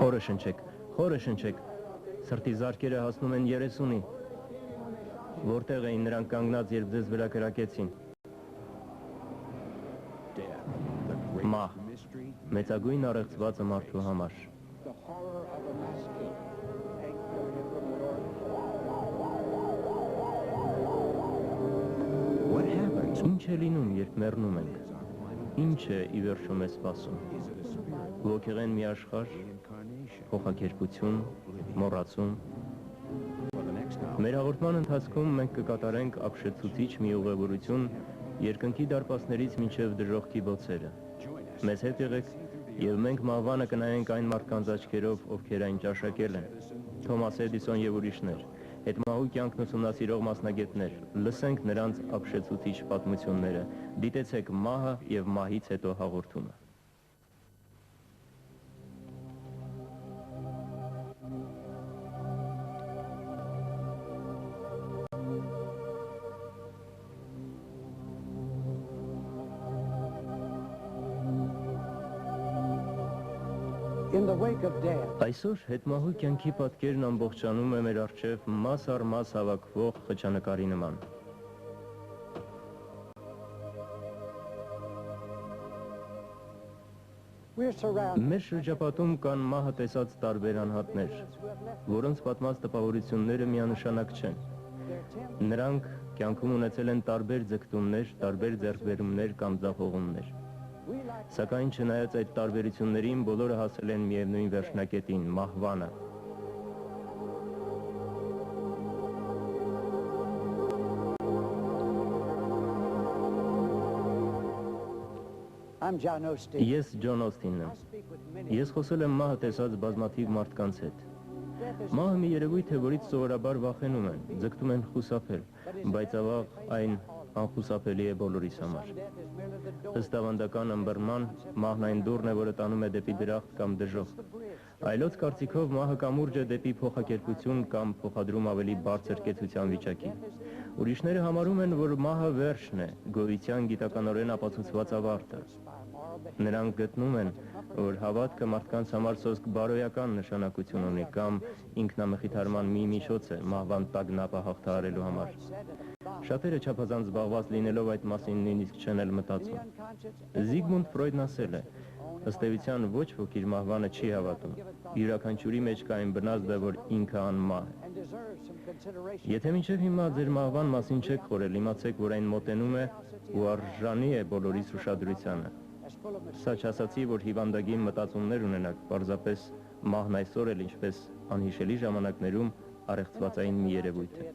Խորը շնչեք, սրտի զարկերը հասնում են 30-ի, որտեղ էին նրանք կանգնած, երբ ձեզ վրա կրակեցին։ Մահ, մեծագույն առեղծվածը մարդու համար։ Ինչ է լինում, երբ մեռնում ենք, ինչ է ի վերջո մեզ սպասում, ոգեղեն մի աշխարհ, փոխակերպություն, մոռացում։ Մեր հաղորդման ընթացքում մենք կկատարենք ապշեցուցիչ մի ուղևորություն երկնքի դարպասներից մինչև դժոխքի բոցերը։ Մեզ հետ եղեք եւ մենք մահվանը կնայենք այն մարդկանց աչքերով, ովքեր այն ճաշակել են, Թոմաս Էդիսոն եւ ուրիշներ, հետմահու կյանքն ուսումնասիրող մասնագետներ, լսենք նրանց ապշեցուցիչ պատմությունները, դիտեցեք մահը եւ մահից հետո հաղորդումը։ Այսօր հետմահու կյանքի պատկերն ամբողջանում է մեր առջև մաս առ մաս հավաքվող խճանկարի նման։ Մեր շրջապատում կան մահը տեսած տարբեր անհատներ, որոնց պատմած տպավորությունները միանշանակ չեն։ Նրանք կյանքում ունեցել են տարբեր ձգտումներ, տարբեր ձեռքբերումներ կամ ձախողումներ։ Սակայն չնայած այդ տարբերություններին, բոլորը հասել են միևնույն վերջնակետին՝ մահվանը։ Ես Ջոն Օսթինն եմ։ Ես խոսել եմ մահը տեսած բազմաթիվ մարդկանց հետ։ Մահը մի երևույթ է, որից սովորաբար վախենում են, ձգտում են խուսափել, բայց ավաղ այն անխուսափելի է բոլորիս համար։ Ըստ ավանդական ըմբռնման, մահն այն դուռն է, որը տանում է դեպի դրախտ կամ դժոխք։ Այլոց կարծիքով մահը կամուրջ է դեպի փոխակերպություն կամ փոխադրում ավելի բարձր կեցության վիճակի։ Ուրիշները համարում են, որ մահը վերջն է, գոյության գիտականորեն ապացուցված ավարտը։ Նրանք գտնում են, որ հավատքը մարդկանց համար սոսկ բարոյական նշանակություն ունի կամ ինքնամխիթարման մի միջոց է մահվան տագնապը հաղթահարելու համար։ Շատերը չափազանց զբաղված լինելով այդ մասին նույնիսկ չեն էլ մտածում։ Զիգմունդ Ֆրոյդն ասել է. ըստ էության ոչ ոք իր մահվանը չի հավատում։ Յուրաքանչյուրի մեջ կա այն բնազդը, որ ինքը անմահ է։ Եթե մինչև հիմա ձեր մահվան մասին չեք խորել, իմացեք, որ այն մոտենում է ու արժանի է բոլորիս ուշադրությանը։ Սա չասացի, որ հիվանդագին մտածումներ ունենաք, պարզապես մահն այսօր էլ ինչպես անհիշելի ժամանակներում առեղծվածային մի երևույթ է։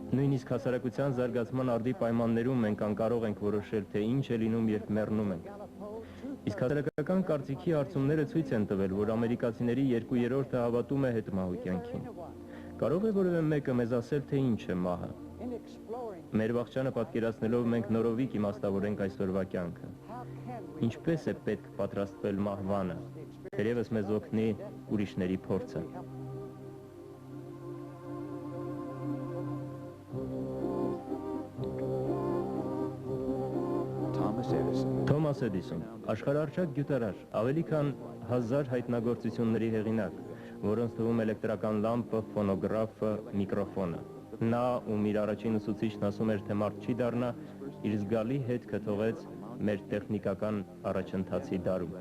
Նույնիսկ հասարակության զարգացման արդի պայմաններում մենք անկարող ենք որոշել, թե ինչ է լինում, երբ մեռնում ենք։ Իսկ հասարակական կարծիքի հարցումները ցույց են տվել, որ ամերիկացիների 2/3-ը հավատում է հետմահու կյանքին։ Կարող է որևէ մեկը մեզ ասել, թե ինչ է մահը։ Մեր վախճանը պատկերացնելով մենք նորովիկ իմաստավորենք այսօրվա կյանքը։ Ինչպես է պետք պատրաստվել մահվանը, թերևս մեզ օգնի ուրիշների փորձը։ Թոմաս Էդիսոն, աշխարհահռչակ գյուտարար, ավելի քան 1000 հայտնագործությունների հեղինակ, որոնց թվում էլեկտրական լամպը, ֆոնոգրաֆը, միկրոֆոնը։ Նա, ում իր առաջին ուսուցիչն ասում էր, թե մարդ չի դառնա, իր զգալի հետքը թողեց մեր տեխնիկական առաջընթացի դարում։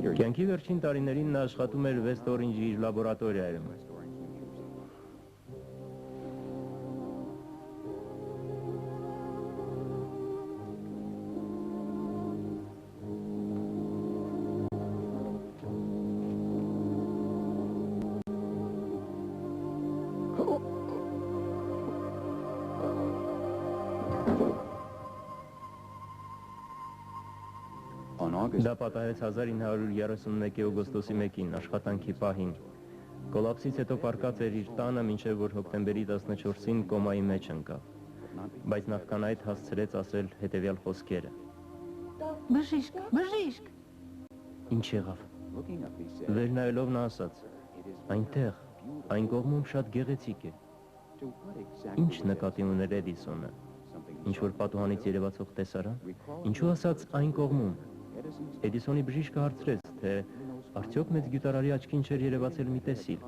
Կյանքի վերջին տարիներին նա աշխատում էր Վեստ Օրինջի իր լաբորատորիայում։ Դա պատահեց 1931 օգոստոսի 1-ին, աշխատանքի պահին։ Կոլապսից հետո պառկած էր իր տանը, մինչև որ հոկտեմբերի 14-ին կոմայի մեջ ընկավ, բայց նախքան այդ հասցրեց ասել հետևյալ խոսքերը. Բժիշկ, բժիշկ։ Ինչ եղավ։ Վերնայելով նա ասաց. Այնտեղ, այն կողմում շատ գեղեցիկ է։ Ինչ նկատի ուներ Էդիսոնը։ Ինչ որ պատուհանից երևացող տեսարան։ Ինչու ասաց այն կողմում։ Էդիսոնի բժիշկը հարցրեց, թե արդյոք մեծ գյուտարարի աչքին չէր երևացել մի տեսիլ։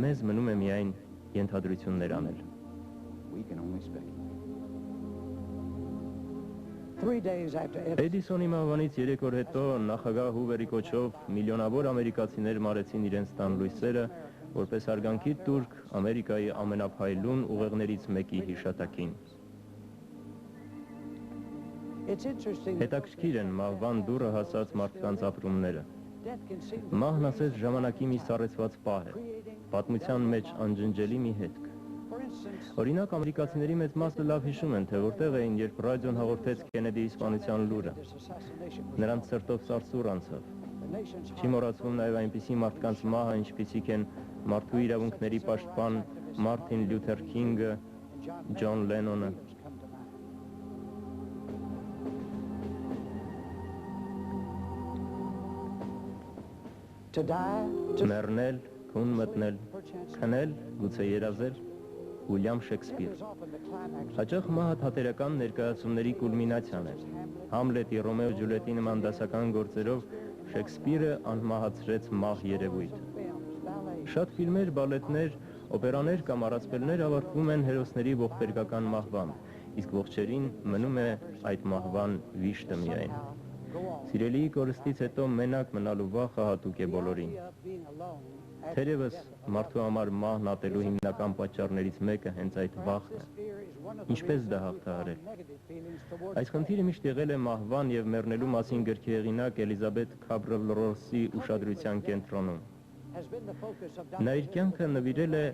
Մեզ մնում է միայն ենթադրություններ անել։ Էդիսոնի մահվանից 3 օր հետո նախագահ Հուվերի կոչով միլիոնավոր ամերիկացիներ մարեցին իրենց տան լույսերը, որպես հարգանքի տուրք Ամերիկայի ամենափայլուն ուղեղներից մեկի հիշատակին։ Հետաքրքիր են մահվան դուռը հասած մարդկանց ապրումները։ Մահն ասես ժամանակի մի սառեցված պահ է, պատմության մեջ անջնջելի մի հետք։ Օրինակ, ամերիկացիների մեծ մասը լավ հիշում են, թե որտեղ էին, երբ ռադիոն հաղորդեց Քենեդիի սպանության լուրը։ Նրանց սրտով սարսուռ անցավ։ Չի մոռացվում նաև այնպիսի մարդկանց մահը, ինչպիսիք են մարդու իրավունքների պաշտպան Մարտին Լյութեր Քինգը, Ջոն Լենոնը։ Մեռնել, քուն մտնել, քնել, գուցե երազել, Ուիլյամ Շեքսպիր։ Հաճախ մահը թատերական ներկայացումների կուլմինացիան է։ Համլետի, Ռոմեո Ջուլիետի նման դասական գործերով Շեքսպիրը անմահացրեց մահ երևույթ։ Շատ ֆիլմեր, բալետներ, օպերաներ կամ առասպելներ ավարտվում են հերոսների ողբերգական մահվամբ, իսկ ողջերին մնում է այդ մահվան վիշտը միայն։ Սիրելիի կորստից հետո մենակ մնալու վախը հատուկ է բոլորին։ Թերևս մարդու համար մահն ատելու հիմնական պատճառներից մեկը հենց այդ վախն է։ Ինչպես դա հաղթահարել։ Այս խնդիրը միշտ եղել է մահվան եւ մեռնելու մասին գրքի հեղինակ Էլիզաբեթ Քաբրել-Ռոսի ուշադրության կենտրոնում։ Նա իր կյանքը նվիրել է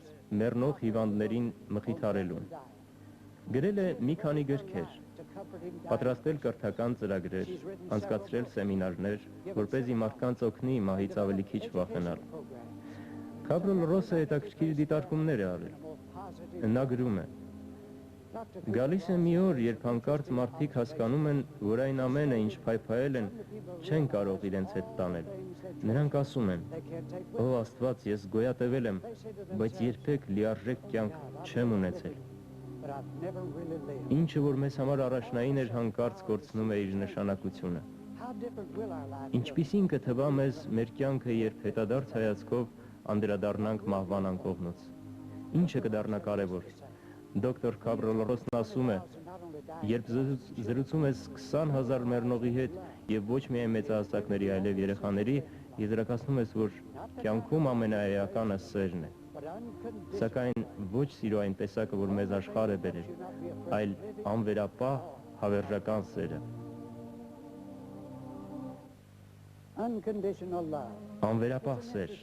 մեռնող հիվանդներին մխիթարելուն։ Գրել է մի քանի գրքեր, պատրաստել կրթական ծրագրեր, անցկացրել սեմինարներ, որպեսզի մարդկանց օգնի մահից ավելի քիչ վախենալ։ Քաբրել-Ռոսը հետաքրքիր դիտարկումներ է արել։ Նա գրում է. Գալիս է մի օր, երբ հանկարծ մարդիկ հասկանում են, որ այն ամենը, ինչ փայփայել են, չեն կարող իրենց հետ տանել։ Նրանք ասում են. «Ո Աստված, ես գոյատևել եմ, բայց երբեք լիարժեք կյանք չեմ ունեցել»։ Ինչը, որ մեզ համար առաջնային էր, հանկարծ կորցնում է իր նշանակությունը։ Ինչպիսին կթվա մեզ մեր կյանքը, երբ հետադարձ հայացքով անդրադառնանք մահվան անկողնուց։ Ինչը կդառնա կարևոր։ Դոկտոր Քաբրել-Ռոսն ասում է. երբ զրուցում ես 20,000 մեռնողի հետ եւ ոչ միայն մեծահասակների, այլև երեխաների, եզրակացնում ես, որ կյանքում ամենաէականը սերն է։ Սակայն ոչ սիրո այն տեսակը, որ մեզ աշխարհ է բերել, այլ անվերապահ հավերժական սերը։ Անվերապահ սեր,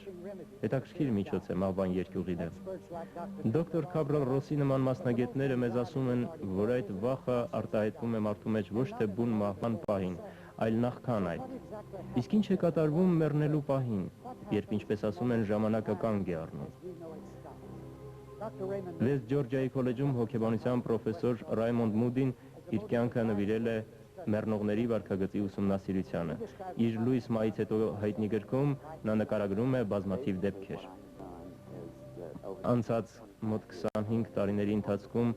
հետաքրքիր միջոց է մահվան երկյուղի դեմ։ Դոկտոր Քաբրել-Ռոսի նման մասնագետները մեզ ասում են, որ այդ վախը արտահայտվում է մարդու մեջ ոչ թե բուն մահվան պահին, այլ նախքան այդ։ Իսկ ինչ է կատարվում մեռնելու պահին, երբ, ինչպես ասում են, ժամանակը կանգ է առնում։ Վեստ Ջորջիայի քոլեջում հոգեբանության պրոֆեսոր Ռայմոնդ Մուդին իր կյանքը նվիրել է մեռնողների վարքագծի ուսումնասիրությանը։ Իր լույս մահից հետո հայտնի գրքում նա նկարագրում է բազմաթիվ դեպքեր։ Անցած մոտ 25 տարիների ընթացքում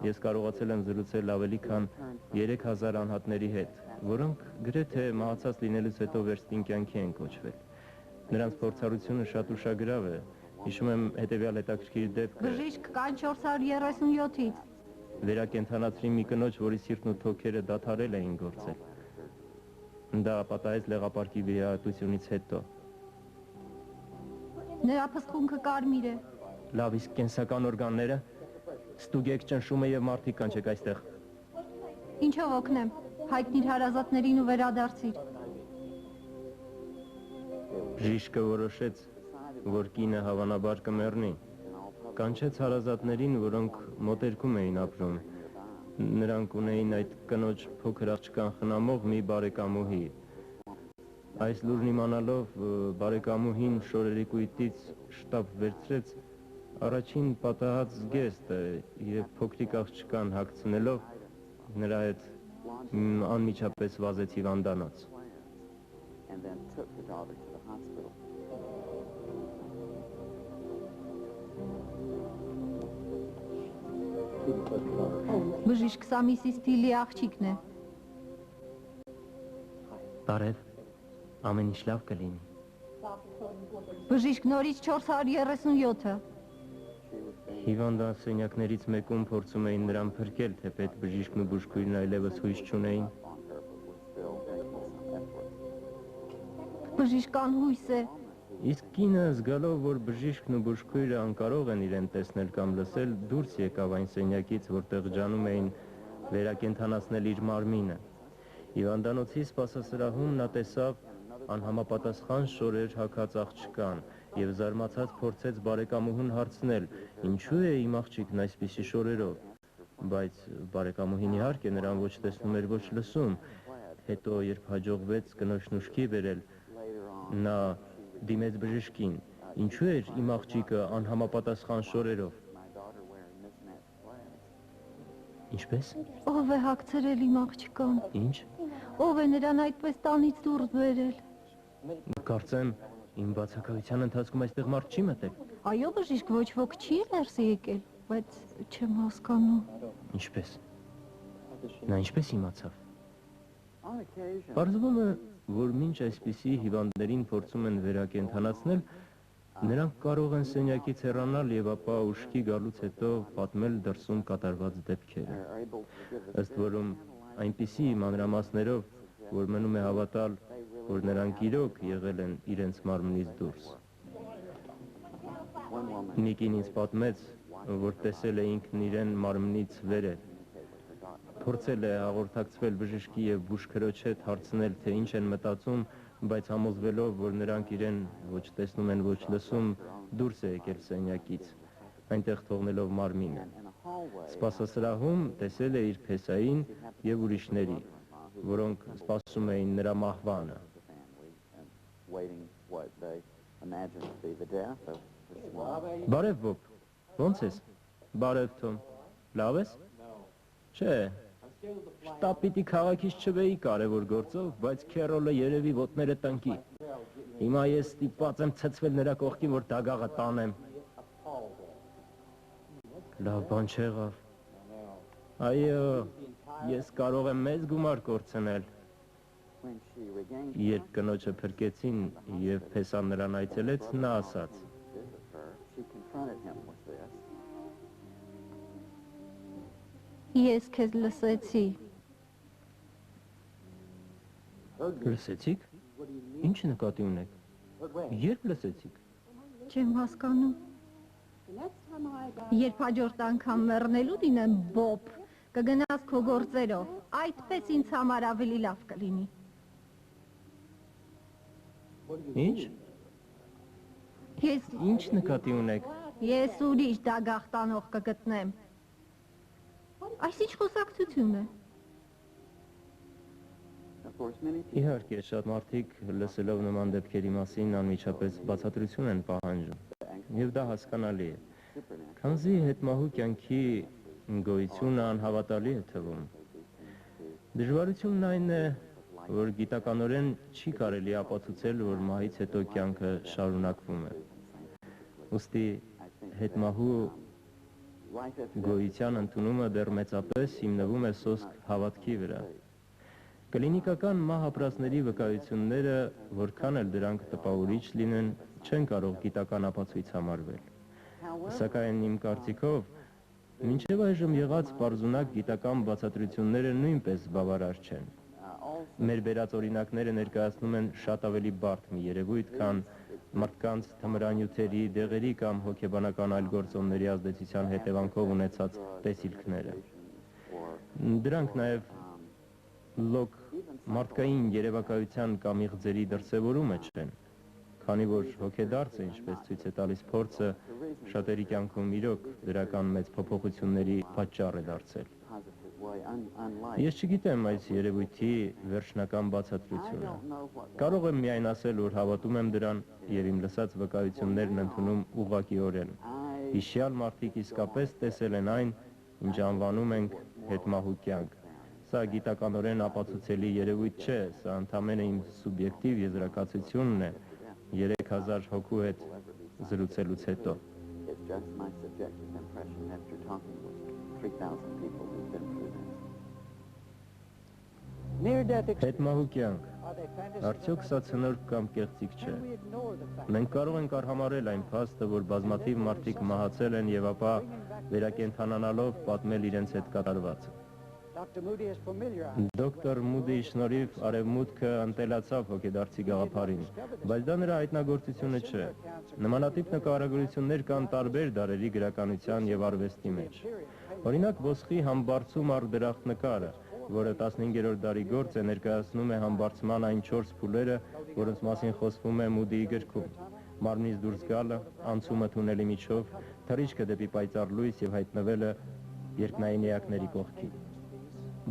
ես կարողացել եմ զրուցել ավելի քան 3000 անհատների հետ, որոնք գրեթե մահացած լինելուց հետո վերստին կյանքի են կոչվել։ Նրանց փորձառությունը շատ ուշագրավ է։ Հիշում եմ հետևյալ հետաքրքիր դեպքը։ Բժիշկ կան 437-ից։ Վերակենդանացրի մի կնոջ, որի սիրտն ու թոքերը դադարել էին գործել։ Դա պատահեց լեղապարկի վիրահատությունից հետո։ Նրա փսխունքը կարմիր է։ Լավ, իսկ կենսական օրգանները։ Ստուգեք ճնշումը եւ մարդիկ կանչեք այստեղ։ Ինչով օգնեմ։ Հայտնիր հարազատներին ու վերադարձիր։ Բժիշկը որոշեց, որ կինը հավանաբար կմեռնի։ Կանչեց հարազատներին, որոնք մոտերքում էին ապրում։ Նրանք ունեին այդ կնոջ փոքր աղջկան խնամող մի բարեկամուհի։ Այս լուրն իմանալով բարեկամուհին շորերի կույտից շտապ վերցրեց առաջին պատահած զգեստը եւ փոքրիկ աղջկան հագցնելով նրա հետ Անմիջապես վազեց հիվանդանոց։ and then took the daughter to the hospital. Բժիշկ սա Միսիս Թիլի աղջիկն է։ Բարև, ամեն ինչ լավ կլինի։ Բժիշկ նորից 437-ը։ Հիվանդասենյակներից մեկում փորձում էին նրան փրկել, թեպետ բժիշկն ու բուժքույրն այլևս հույս չունեին։ Բժիշկ անհույս է։ Իսկ կինը, զգալով, որ բժիշկն ու բուժքույրը անկարող են իրեն տեսնել կամ լսել, դուրս եկավ այն սենյակից, որտեղ ջանում էին վերակենդանացնել իր մարմինը։ Հիվանդանոցի սպասասրահում նա տեսավ անհամապատասխան շորեր հագած աղջկան եւ զարմացած փորձեց բարեկամուհուն հարցնել. «Ինչու է իմ աղջիկն այսպիսի շորերով»։ Բայց բարեկամուհին իհարկե նրան ոչ տեսնում էր, ոչ լսում։ Հետո, երբ հաջողվեց կնոջն ուշքի բերել, նա դիմեց բժշկին. «Ինչու էր իմ աղջիկը անհամապատասխան շորերով»։ Ինչպես։ Ով է հագցրել իմ աղջկան։ Ինչ։ Ով է նրան այդպես տանից դուրս բերել։ Կարծեմ, իմ բացակայության ընթացքում այստեղ մարդ չի մտել։ Այո, բժիշկ, ոչ ոք չի ներս եկել, բայց չեմ հասկանում։ Ինչպես։ Նա ինչպես իմացավ։ On occasion, Պարզվում է, որ մինչ այսպիսի հիվանդներին փորձում են վերակենդանացնել, նրանք կարող են սենյակից հեռանալ եւ ապա ուշքի գալուց հետո պատմել դրսում կատարված դեպքերը։ they're able to give us Ըստ որում այնպիսի մանրամասներով, որ մնում է հավատալ, որ նրանք իրոք եղել են իրենց մարմնից դուրս։ one woman Մի կին ինձ պատմեց, որ տեսել է ինքն իրեն մարմնից վերև։ Փորձել է հաղորդակցվել բժշկի եւ բուժքրոջ հետ, հարցնել, թե ինչ են մտածում, բայց համոզվելով, որ նրանք իրեն ոչ տեսնում են, ոչ լսում, դուրս է եկել սենյակից, այնտեղ թողնելով մարմինը։ in a hallway Սպասասրահում տեսել է իր փեսային եւ ուրիշների, որոնք սպասում էին նրա մահվանը։ of the family and waiting what they imagined to be the death of this woman. Բարև Բոբ, ո՞նց ես։ Բարև Թոմ, լավ ես։ Չէ, շտապիտի քաղաքից չվեի կարևոր գործով, բայց քերոլը երևի ոտները տնկի։ Հիմա ես ստիպված եմ ցցվել նրա կողքին, որ դագաղը տանեմ։ Լավ բան չեղավ։ Այո, ես կարող եմ մեծ գումար կորցնել։ When she regained Երբ կնոջը փրկեցին եւ փեսան նրան այցելեց, նա ասաց. visit her, she confronted him with this. Ես քեզ լսեցի։ Լսեցիք։ Ինչ նկատի ունեք։ Երբ լսեցիք։ Չեմ հասկանում։ Երբ հաջորդ անգամ մեռնելու դինեմ Բոբ, կգնաս քո գործերով։ Այդպես ինձ համար ավելի լավ կլինի։ Ինչ։ Ես Ինչ նկատի ունեք։ ես ուրիշ դագաղ տանող կգտնեմ։ Այս ինչ խոսակցություն է։ Of course, many people Իհարկե, շատ մարդիկ լսելով նման դեպքերի մասին անմիջապես բացատրություն են պահանջում։ Եվ դա հասկանալի է։ supernatural. Քանզի հետմահու կյանքի գոյությունը անհավատալի է թվում։ Դժվարությունն այն է, որ գիտականորեն չի կարելի ապացուցել, որ մահից հետո կյանքը շարունակվում է։ Ուստի հետմահու Life after death գոյության ընդունումը դեռ մեծապես հիմնվում է սոսկ հավատքի վրա։ Կլինիկական մահ ապրածների վկայությունները, որքան էլ դրանք տպավորիչ լինեն, չեն կարող գիտական ապացույց համարվել։ Սակայն իմ կարծիքով, մինչև այժմ եղած պարզունակ գիտական բացատրությունները նույնպես բավարար չեն։ also Մեր բերած օրինակները ներկայացնում են շատ ավելի բարդ մի երևույթ, քան մարդկանց թմրանյութերի, դեղերի կամ հոգեբանական այլ գործոնների ազդեցության հետևանքով ունեցած տեսիլքները։ Դրանք նաև լոկ մարդկային երևակայության կամ իղձերի դրսևորումը չեն, քանի որ հոգեդարձը, ինչպես ցույց է տալիս փորձը, շատերի կյանքում իրոք դրական մեծ փոփոխությունների պատճառ է դարձել։ positive way, unlike. Ես չգիտեմ այս երևույթի վերջնական I բացատրությունը։ don't know what Կարող եմ միայն ասել, որ հավատում եմ դրան եւ իմ լսած վկայություններն ընդունում ուղղակիորեն։ I Հիշյալ մարդիկ իսկապես տեսել են այն, ինչ անվանում ենք հետմահու կյանք, Սա գիտականորեն ապացուցելի երևույթ չէ, սա ընդամենը իմ սուբյեկտիվ եզրակացությունն է 3000 հոգու հետ զրուցելուց հետո։ It's just my subjective impression after talking with 3,000 people who've been through this. Հետմահու կյանք, արդյոք սա ցնորք կամ կեղծիք չէ։ Մենք կարող ենք արհամարհել այն փաստը, որ բազմաթիվ մարդիկ մահացել են եւ ապա վերակենդանանալով պատմել իրենց հետ կատարվածը։ Դոկտոր Մուդիի շնորհիվ արևմուտքը ընտելացավ հոգեդարձի գաղափարին, բայց դա նրա հայտնագործությունը չէ։ Նմանատիպ նկարագրություններ կան տարբեր դարերի գրականության եւ արվեստի մեջ։ Օրինակ ոսկի համբարձում առ դրախտ նկարը, որը 15-րդ դարի գործ է, ներկայացնում է համբարձման այն 4 փուլերը, որոնց մասին խոսվում է Մուդիի գրքում. մարմնից դուրս գալը, անցումը թունելի միջով, թռիչքը դեպի պայծառ լույս եւ հայտնվելը երկնային էակների կողքին։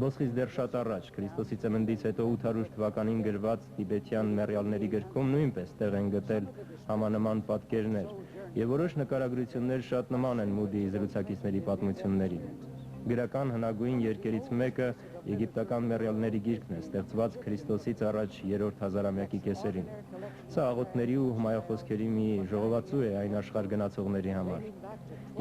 Ոսկից դեռ շատ առաջ, Քրիստոսի ծննդից հետո 800 թվականին գրված տիբետյան մեռյալների գրքում նույնպես տեղ են գտել համանման պատկերներ, եւ որոշ նկարագրություններ շատ նման են Մուդիի զրուցակիցների պատմություններին։ Գրական հնագույն երկերից մեկը եգիպտական մեռյալների գիրքն է, ստեղծված Քրիստոսից առաջ 3-րդ հազարամյակի կեսերին։ Սա աղոթների ու հմայախոսքերի մի ժողովածու է այն աշխարհ գնացողների համար։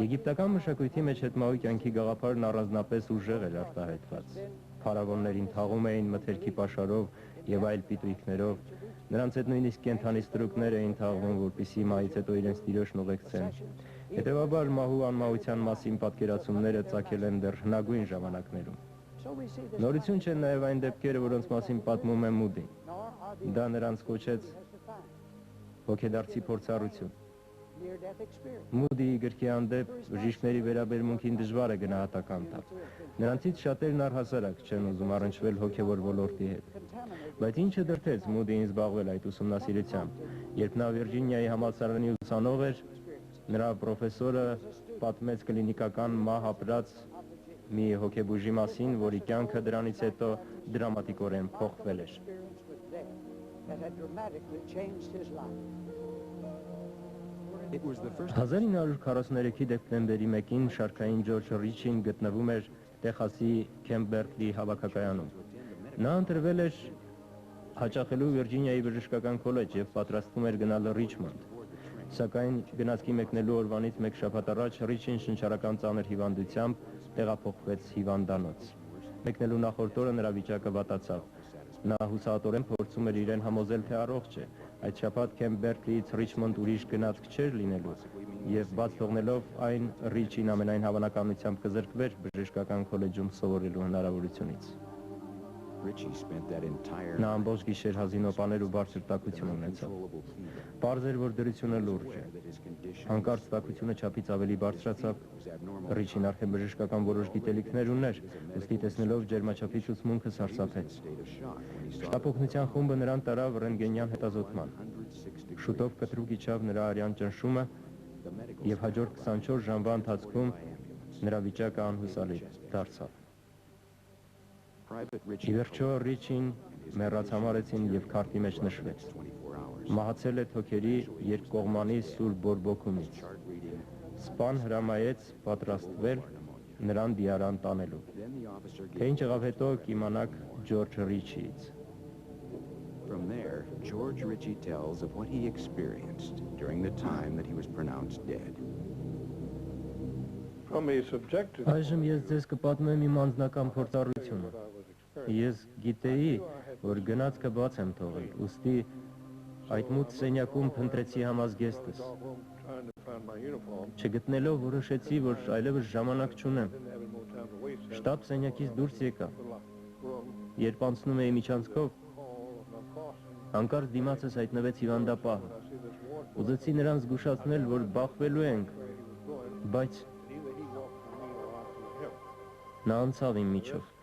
Եգիպտական մշակույթի մեջ հետմահու կյանքի գաղափարն առանձնապես ուժեղ էր արտահայտված։ Փարավոններին թաղում էին մթերքի պաշարով եւ այլ պիտույքներով, նրանց հետ նույնիսկ կենդանի ստրուկներ էին թաղվում, որպեսզի մահից հետո իրենց տիրոջն ուղեկցեն։ Հետևաբար մահու անմահության մասին պատկերացումները ծագել են դեռ հնագույն ժամանակներում։ Նորություն չեն նաև այն դեպքերը, որոնց մասին պատմում է Մուդին։ Դա նրանց կոչեց հոգեդարձի փորձառություն։ Մուդիի գրքի հանդեպ բժիշկների վերաբերմունքին դժվար է գնահատական տալ։ Նրանցից շատերն առհասարակ չեն ուզում առնչվել հոգևոր ոլորտի հետ։ Բայց ինչը դրդեց Մուդիին զբաղվել այդ ուսումնասիրությամբ։ Երբ նա Վիրջինիայի համալսարանի ուսանող էր, նրա պրոֆեսորը պատմեց կլինիկական մահ ապրած մի հոգեբուժի մասին, որի կյանքը դրանից հետո դրամատիկորեն փոխվել էր։ 1943-ի դեկտեմբերի 1-ին շարքային Ջորջ Ռիչին գտնվում էր Տեխասի Քեմբերլի հավաքակայանում։ Նա ընտրվել էր հաճախելու Վիրջինիայի բժշկական քոլեջ եւ պատրաստվում էր գնալ Ռիչմոնդ։ Սակայն գնացքի մեկնելու օրվանից մեկ շաբաթ առաջ Ռիչին շնչառական ծանր հիվանդությամբ տեղափոխվեց հիվանդանոց։ Մեկնելու նախորդ օրը նրա վիճակը վատացավ։ Նա հուսահատորեն փորձում էր իրեն համոզել, թե առողջ է։ Այդ շաբաթ Քեմբերլից Ռիչմոնդ ուրիշ գնացք չէր լինելու, եւ բաց թողնելով այն Ռիչին ամենայն հավանականությամբ կզրկվեր բժշկական քոլեջում սովորելու հնարավորությունից։ Նա ամբողջ գիշեր հազինոպաներ ու բարձր տաքություն ունեցավ։ Պարզ էր, որ դրությունը լուրջ է։ Հանկարծ տաքությունը չափից ավելի բարձրացավ։ Ռիչին արդեն բժշկական որոշ գիտելիքներ ուներ, ուստի տեսնելով ջերմաչափի ցուցմունքը սարսափեց։ Շտապօգնության խումբը նրան տարավ ռենտգենյան հետազոտման։ Շուտով կտրուկ իջավ նրա արյան ճնշումը եւ հաջորդ 24 ժամվա ընթացքում նրա վիճակը անհուսալի դարձավ։ Ի վերջո Ռիչին մեռած համարեցին եւ քարտի մեջ նշվեց։ Մահացել է թոքերի երկկողմանի սուր բորբոքումից։ Սպան հրամայեց պատրաստվել նրան դիարան տանելու։ Թե ինչ եղավ հետո կիմանաք Ջորջ Ռիչիից։ From there, George Ritchie tells of what he experienced during the time that he was pronounced dead. Այժմ ես ձեզ կպատմեմ իմ անձնական փորձառությունը։ Ես գիտեի, որ գնացքը բաց եմ թողել, ուստի այդ մութ սենյակում փնտրեցի համազգեստս։ Չգտնելով որոշեցի, որ այլևս ժամանակ չունեմ։ Շտապ սենյակից դուրս եկա։ Երբ անցնում էի միջանցքով, հանկարծ դիմացս հայտնվեց հիվանդապահը։ Ուզեցի նրան զգուշացնել, որ բախվելու ենք, բայց նա անցավ իմ միջով։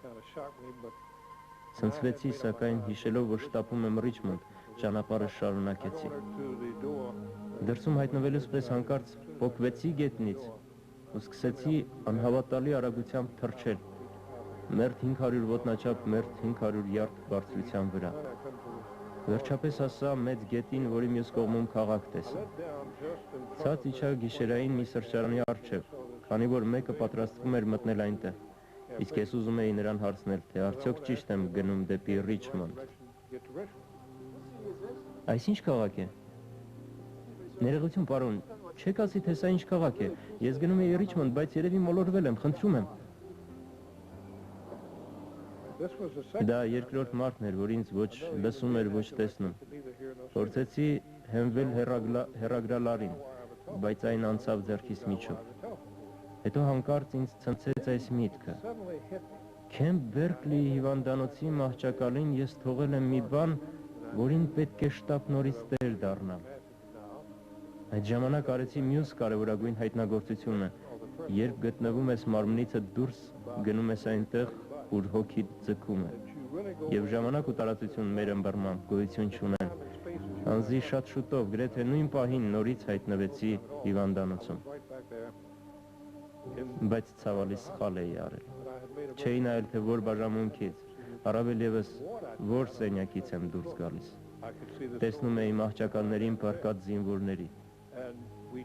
Ցնցվեցի, սակայն հիշելով, որ շտապում եմ Ռիչմոնդ, ճանապարհը շարունակեցի։ Դրսում հայտնվելուց պես հանկարծ պոկվեցի գետնից ու սկսեցի անհավատալի արագությամբ թռչել։ Մերթ 500 ոտնաչափ, մերթ 500 յարդ բարձրության վրա։ Վերջապես հասա մեծ գետին, որի մյուս կողմում քաղաք տեսա։ Ցած իջա գիշերային մի սրճարանի առջև, քանի որ մեկը պատրաստվում էր մտնել այնտեղ։ Իսկ ես ուզում էի նրան հարցնել, թե արդյոք ճիշտ եմ գնում դեպի Ռիչմոնդ։ Այս ինչ քաղաք է։ Ներողություն, պարոն, չեք ասի, թե սա ինչ քաղաք է։ Ես գնում էի Ռիչմոնդ, բայց երևի մոլորվել եմ, խնդրում եմ։ Դա երկրորդ մարդն էր, որ ինձ ոչ լսում էր, ոչ տեսնում։ Փորձեցի հենվել հեռագրալարին, բայց այն անցավ ձեռքիս միջով։ Հետո հանկարծ ինձ ցնցեց այս միտքը. Քեմփ Բերկլիի հիվանդանոցի մահճակալին ես թողել եմ մի բան, որին պետք է շտապ նորից տեր դառնալ։ Այդ ժամանակ արեցի մյուս կարևորագույն հայտնագործությունը, երբ գտնվում ես մարմնիցդ դուրս, գնում ես այնտեղ, ուր հոգիդ ձգում է, եւ ժամանակ ու տարածություն մեր ըմբռնմամբ գոյություն չունեն։ Անձի շատ շուտով, գրեթե նույն պահին նորից հայտնվեցի հիվանդանոցում։ Բայց ցավալի սխալ էի արել։ Չէի նայել, թե որ բաժանմունքից, առավել ևս որ սենյակից եմ դուրս գալիս։ Տեսնում էի մահճակալներին պառկած զինվորների։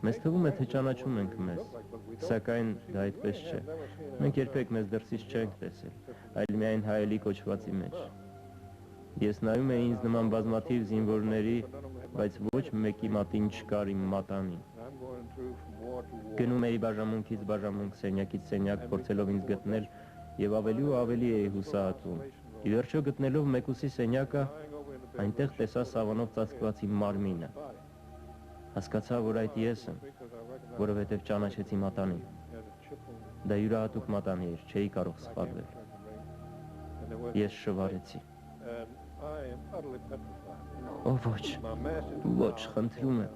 Մեզ թվում է, թե ճանաչում ենք մեզ, սակայն դա այդպես չէ։ Մենք երբեք մեզ դրսից չենք տեսել, այլ միայն հայելի կոչվածի մեջ։ Ես նայում էի ինձ նման բազմաթիվ զինվորների, բայց ոչ մեկի մատին չկար իմ մատանին։ Գնում էի բաժանմունքից բաժանմունք, սենյակից սենյակ, փորձելով ինձ գտնել եւ ավելի ու ավելի էի հուսահատվում։ Ի վերջո գտնելով մեկուսի սենյակը, այնտեղ տեսա սավանով ծածկված իմ մարմինը։ Հասկացա, որ այդ ես եմ, որովհետև ճանաչեցի մատանին։ Դա յուրահատուկ մատանի էր, չէի կարող սխալվել։ Ես շվարեցի։ Ո ոչ, ոչ, խնդրում եմ։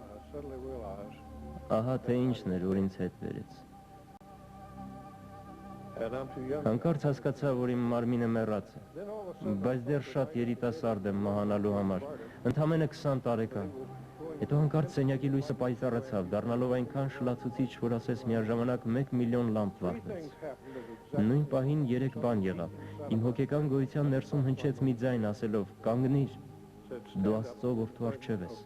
Ահա թե ինչն էր, որ ինձ հետ բերեց։ Հանկարծ հասկացա, որ իմ մարմինը մեռած է, բայց դեռ շատ երիտասարդ եմ մահանալու համար, ընդամենը 20 տարեկան։ Հետո հանկարծ սենյակի լույսը պայծառացավ, դառնալով այնքան շլացուցիչ, որ ասես միաժամանակ 1 միլիոն լամպ վառվեց։ Նույն պահին 3 բան եղավ։ Իմ հոգեկան գոյության ներսում հնչեց մի ձայն ասելով. «Կանգնիր, դու Աստծո որդու առջև ես»։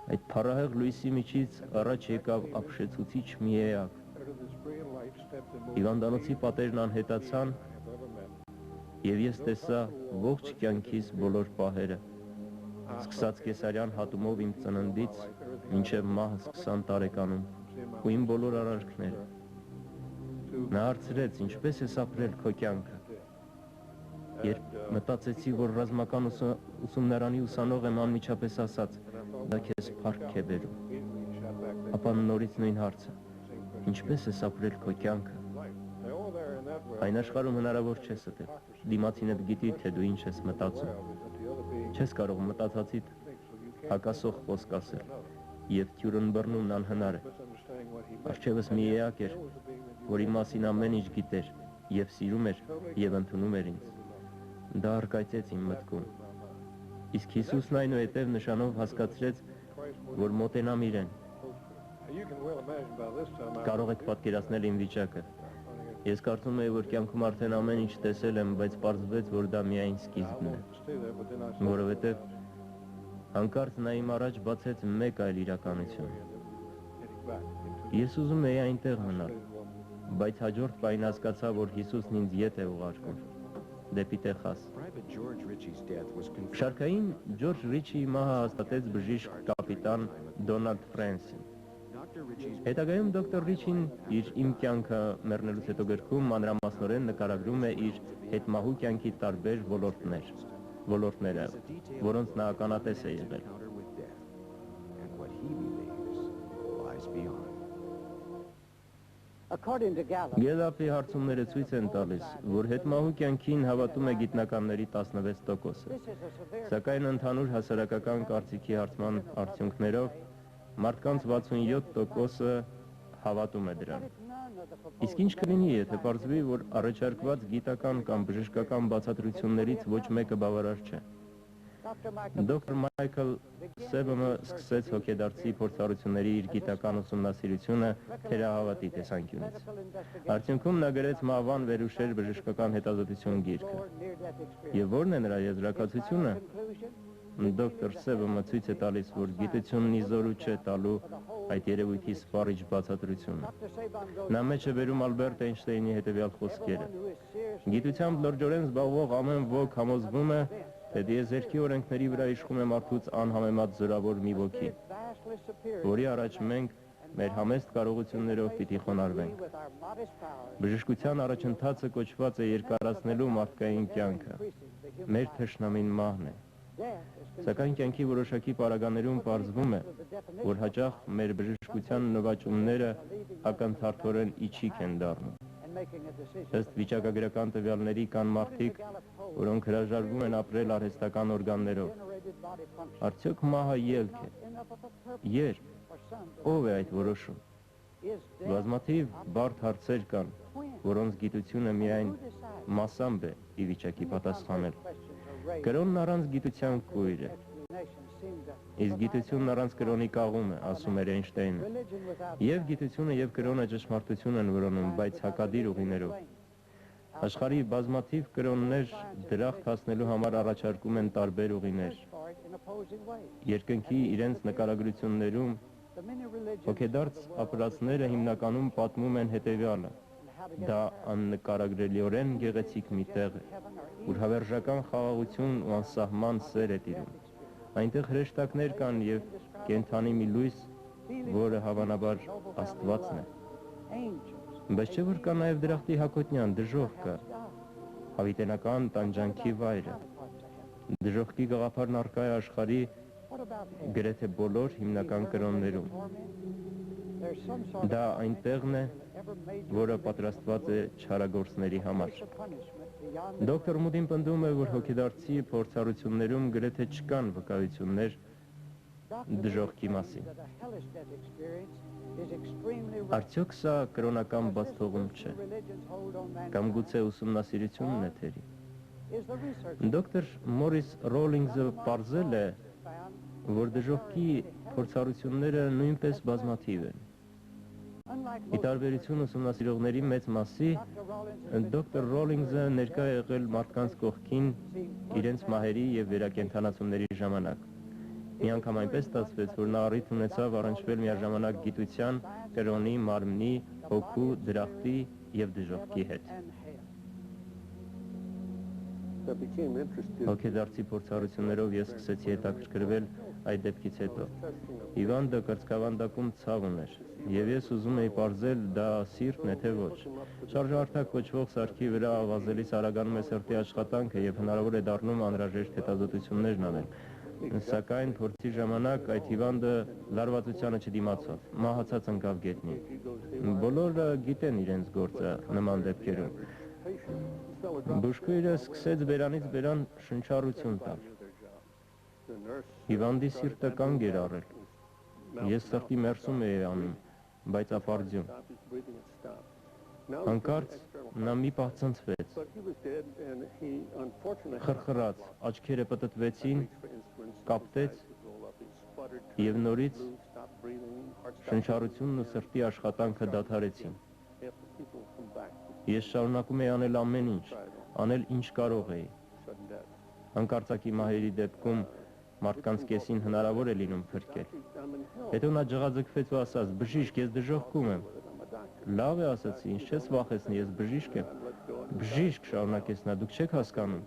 Այդ փառահեղ լույսի միջից առաջ եկավ ապշեցուցիչ մի էակ։ Հիվանդանոցի պատերն անհետացան, եւ ես տեսա ողջ կյանքիս բոլոր պահերը, սկսած կեսարյան հատումով իմ ծննդից, մինչև մահս 20 տարեկանում, ու իմ բոլոր արարքները։ Նա հարցրեց, ինչպես ես ապրել քո կյանքը։ Երբ մտածեցի, որ ռազմական ուսումնարանի ուսանող եմ, անմիջապես ասաց, դա քեզ փառք է բերում։ Ապա նորից նույն հարցը. ինչպես ես ապրել քո կյանքը։ Այն աշխարհում հնարավոր չէ ստել։ Դիմացինդ գիտի, թե դու ինչ ես մտածում։ Չես կարող մտածածիդ հակասող խոսք ասել, եւ թյուրըմբռնումն անհնար է։ Առջևս մի էակ էր, որի մասին ամեն ինչ գիտեր, եւ սիրում էր, եւ ընդունում էր ինձ։ Դա արկայծեց իմ մտքում։ Իսկ Հիսուսն այնուհետև նշանով հասկացրեց, որ մոտենամ իրեն։ Կարող եք պատկերացնել իմ վիճակը։ Ես կարծում էի, որ կյանքում արդեն ամեն ինչ տեսել եմ, բայց պարզվեց, որ դա միայն սկիզբն է։ Որովհետև հանկարծ նա իմ առաջ բացեց մեկ այլ իրականություն։ Ես ուզում էի այնտեղ մնալ, բայց հաջորդ պահին հասկացա, որ Հիսուսն ինձ ետ է ուղարկում դեպի Տեխաս։ Շարքային Ջորջ Ռիչիի մահը հաստատեց բժիշկ կապիտան Դոնալդ Ֆրենսին։ Հետագայում դոկտոր Ռիչին իր «Իմ կյանքը մեռնելուց հետո» գրքում մանրամասնորեն նկարագրում է իր հետմահու կյանքի տարբեր ոլորտները, որոնց նա ականատես է եղել։ Գելափի հարցումները ցույց են տալիս, որ հետմահու կյանքին հավատում է գիտնականների 16%, սակայն ընդհանուր հասարակական կարծիքի հարցման արդյունքներով մարդկանց 67%-ը հավատում է դրան։ Իսկ ինչ կլինի, եթե պարզվի, որ առաջարկված գիտական կամ բժշկական բացատրություններից ոչ մեկը բավարար չէ։ Դոկտոր Մայքլ Սեբոմը սկսեց հոգեդարձի փորձառությունների իր գիտական ուսումնասիրությունը թերահավատի տեսանկյունից։ Արդյունքում նա գրեց «Մահվան վերուշեր» բժշկական հետազոտություն գիրքը։ Եվ ո՞րն է նրա եզրակացությունը։ Դոկտոր Սևը ցույց է տալիս, որ գիտությունն իզորու չէ տալու այդ երևույթի սպառիչ բացատրությունը։ Նա մեջ է բերում Ալբերտ Էյնշտեյնի հետևյալ խոսքերը. Գիտությամբ լրջորեն զբաղվող ամեն ոք համոզվում է, թե դիեզերքի օրենքների վրա իշխում է մարդուց անհամեմատ զորավոր մի ոգի, որի առաջ մենք մեր համեստ կարողություններով պիտի խոնարհվենք։ Բժշկության առաջընթացը կոչված է երկարացնելու մարդկային կյանքը։ Մեր թշնամին մահն է։ Սակայն կյանքի որոշակի պարագաներում պարզվում է, որ հաճախ մեր բժշկության նվաճումները ակնթարթորեն իջիկ են դառնում։ Ըստ վիճակագրական տվյալների կան մարդիկ, որոնք հրաժարվում են ապրել արհեստական օրգաններով։ Արդյոք մահը ելք է։ Երբ։ Ով է այդ որոշում։ Բազմաթիվ բարդ հարցեր կան, որոնց գիտությունը միայն մասամբ է ի վիճակի պատասխանել։ Կրոնն առանց գիտության կույր է։ Իսկ գիտությունն առանց կրոնի կաղում է, ասում էր Էյնշտեյնը։ Եվ գիտությունը եւ կրոնը ճշմարտություն են որոնում, բայց հակադիր ուղիներով։ Աշխարհի բազմաթիվ կրոններ դրախտ հասնելու համար առաջարկում են տարբեր ուղիներ։ Երկնքի իրենց նկարագրություններում հոգեդարձ ապրածները հիմնականում պատմում են հետևյալը. դա աննկարագրելիորեն գեղեցիկ մի տեղ է, ուր հավերժական խաղաղություն ու անսահման սեր է տիրում։ Այնտեղ հրեշտակներ կան եւ կենդանի մի լույս, որը հավանաբար Աստվածն է։ Բայց չէ՞ որ կա նաեւ դրախտի հակոտնյան դժոխքը, հավիտենական տանջանքի վայրը։ Դժոխքի գաղափարն առկա է աշխարհի գրեթե բոլոր հիմնական կրոններում։ Դա այնտեղն է, որը պատրաստված է չարագործների համար։ Դոկտոր Մուդին պնդում է, որ հոգեդարձի փորձառություններում գրեթե չկան վկայություններ դժոխքի մասին։ Արդյոք սա կրոնական բացթողում չէ, կամ գուցե ուսումնասիրությունն է թերի։ Դոկտոր Մորիս Ռոլինգզը պարզել է, որ դժոխքի փորձառությունները նույնպես բազմաթիվ են։ Ի տարբերություն ուսումնասիրողների մեծ մասի, դոկտոր Ռոլինգզը ներկա է եղել մարդկանց կողքին իրենց մահերի եւ վերակենդանացումների ժամանակ։ Մի անգամ այնպես ստացվեց, որ նա առիթ ունեցավ առնչվել միաժամանակ գիտության, կրոնի, մարմնի, հոգու, դրախտի եւ դժոխքի հետ։ Հոգեդարձի փորձառություններով ես սկսեցի հետաքրքրվել այդ դեպքից հետո։ Հիվանդը կրծքավանդակում ցավ ուներ, եւ ես ուզում էի պարզել դա սիրտն է թե ոչ։ Շարժարդակ կոչվող սարքի վրա ավազելիս արագանում է սրտի աշխատանքը եւ հնարավոր է դառնում անհրաժեշտ հետազոտություններն անել։ Սակայն փորձի ժամանակ այդ հիվանդը լարվածությանը չդիմացավ, մահացած ընկավ գետնին։ Բոլորը գիտեն իրենց գործը նման դեպքերում։ Բուժքույրը սկսեց բերանից բերան շնչառություն տալ։ Հիվանդի սիրտը կանգ էր առել։ Ես սրտի մերսում էի անում, բայց ապարդյուն։ Հանկարծ նա մի պահ ցնցվեց, խրխրաց, աչքերը պտտվեցին, կապտեց եւ նորից շնչառությունն ու սրտի աշխատանքը դադարեցին։ Ես շարունակում էի անել ամեն ինչ, անել ինչ կարող էի։ Հանկարծակի մահերի դեպքում մարդկանց կեսին հնարավոր է լինում փրկել։ Հետո նա ջղաձգվեց ու ասաց. «Բժիշկ, ես դժոխքում եմ»։ Լավ է, ասացի, ինչ չես վախեցնի, ես բժիշկ եմ։ Բժիշկ, շարունակեց նա, դուք չեք հասկանում։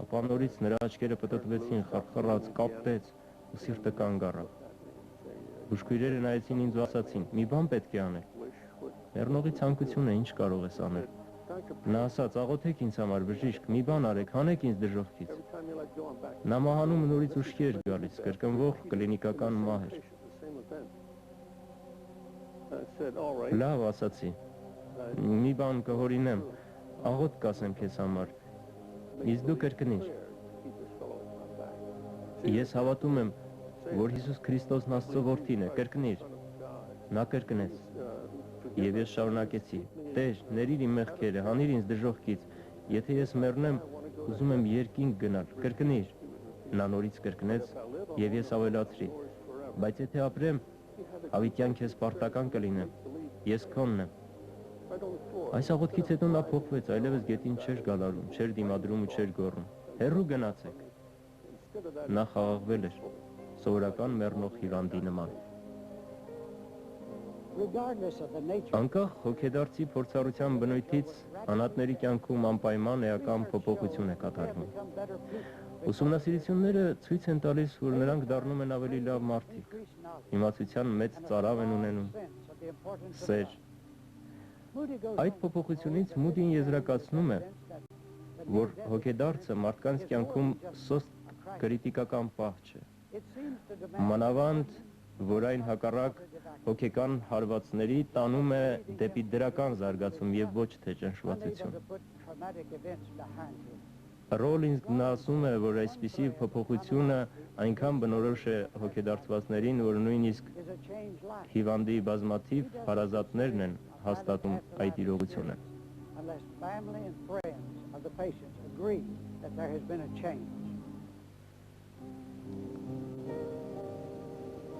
Ապա նորից նրա աչքերը պտտվեցին, խրխրաց, կապտեց ու սիրտը կանգ առավ։ Բուժքույրերը նայեցին ինձ ու ասացին. «Մի բան պետք է անել»։ Մեռնողի ցանկությունը ինչ կարող ես անել։ Նա ասաց. «Աղոթեք ինձ համար, բժիշկ, մի բան արեք, հանեք ինձ դժոխքից»։ Նա մահանում նորից ուշքի էր գալիս, կրկնվող կլինիկական մահ էր։ Լավ, ասացի, մի բան կհորինեմ, աղոթք կասեմ քեզ համար, իսկ դու կրկնիր։ Ես հավատում եմ, որ Հիսուս Քրիստոսն Աստծո որդին է, կրկնիր։ Նա կրկնեց։ Եվ ես շարունակեցի. «Տեր, ների՛ր իմ մեղքերը, հանիր ինձ դժոխքից, եթե ես մեռնեմ, ուզում եմ երկինք գնալ, կրկնիր»։ Նա նորից կրկնեց եւ ես ավելացրի. «Բայց եթե ապրեմ, հավիտյան քեզ պարտական կլինեմ, ես քոնն եմ»։ Այս աղոթքից հետո նա փոխվեց, այլևս գետին չէր գալարում, չէր դիմադրում ու չէր գոռում. «Հեռու գնացեք»։ Նա խաղաղվել էր, սովորական մեռնող հիվանդի նման։ Անկախ հոգեդարձի փորձառության բնույթից, անհատների կյանքում անպայման էական փոփոխություն է կատարվում։ Ուսումնասիրությունները ցույց են տալիս, որ նրանք դառնում են ավելի լավ մարդիկ, իմացության մեծ ծարավ են ունենում, սեր։ Այդ փոփոխությունից Մուդին եզրակացնում է, որ հոգեդարձը մարդկանց կյանքում սոստ կրիտիկական պահ չէ։ Մանավանդ, որ այն հակառակ հոգեկան հարվածների տանում է դեպի դրական զարգացում եւ ոչ թե ճնշվածություն։ Ռոլինգն ասում է, որ այսպիսի փոփոխությունը այնքան բնորոշ է հոգեդարձվածներին, որ նույնիսկ հիվանդի բազմաթիվ հարազատներն են հաստատում այդ իրողությունը։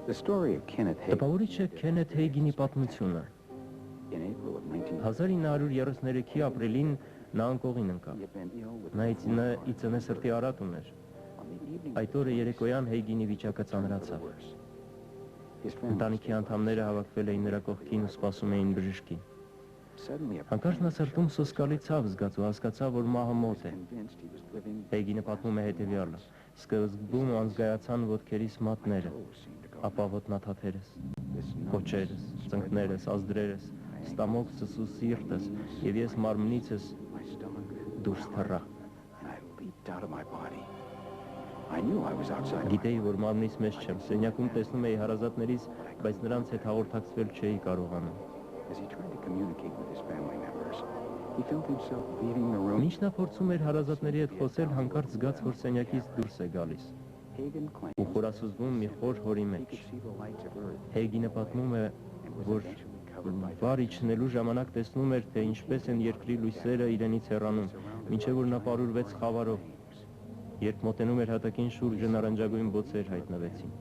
The story of Kenneth Hagin Տպավորիչ է Քենեթ Հեյգինի պատմությունը։ in April of 19 1933-ի ապրիլին նա անկողին ընկավ։ he had been ill with Նա ի ծնե սրտի արատ ուներ։ on the evening Այդ օրը երեկոյան Հեյգինի վիճակը ծանրացավ։ his friend Ընտանիքի անդամները հավաքվել էին նրա կողքին ու սպասում էին բժշկին։ suddenly Հանկարծ նա սրտում սոսկալի ցավ զգաց ու հասկացավ, որ մահը մոտ է։ convinced he was living Հեյգինը պատմում է հետևյալը. Սկզբում անզգայացան ոտքերիս մատները, seemed to go ապա ոտնաթաթերս, this կոչերս, ծնկներս, ազդրերս, ստամոքսս ու սիրտս, եւ ես մարմնիցս my stomach դուրս թռա։ and I leaped out of my body. I knew I was outside of my Գիտեի, որ մարմնից մեջ չեմ, սենյակում տեսնում էի հարազատներիս, բայց նրանց հետ հաղորդակցվել չէի կարողանում։ As he tried to communicate with his family members, he felt himself leaving the room. Մինչ նա փորձում էր հարազատների հետ խոսել, հանկարծ զգաց, որ սենյակից դուրս է գալիս Hagen ու claims խորասուզվում մի խոր հորի he մեջ։ could see the lights of Earth Հեյգինը պատմում է, and was որ eventually covered by վար իջնելու ժամանակ տեսնում էր, թե ինչպես են երկրի լույսերը իրենից հեռանում, մինչև որ նա պարուրվեց խավարով։ Երբ մոտենում էր հատակին, շուրջը նարնջագույն բոցեր հայտնվեցին։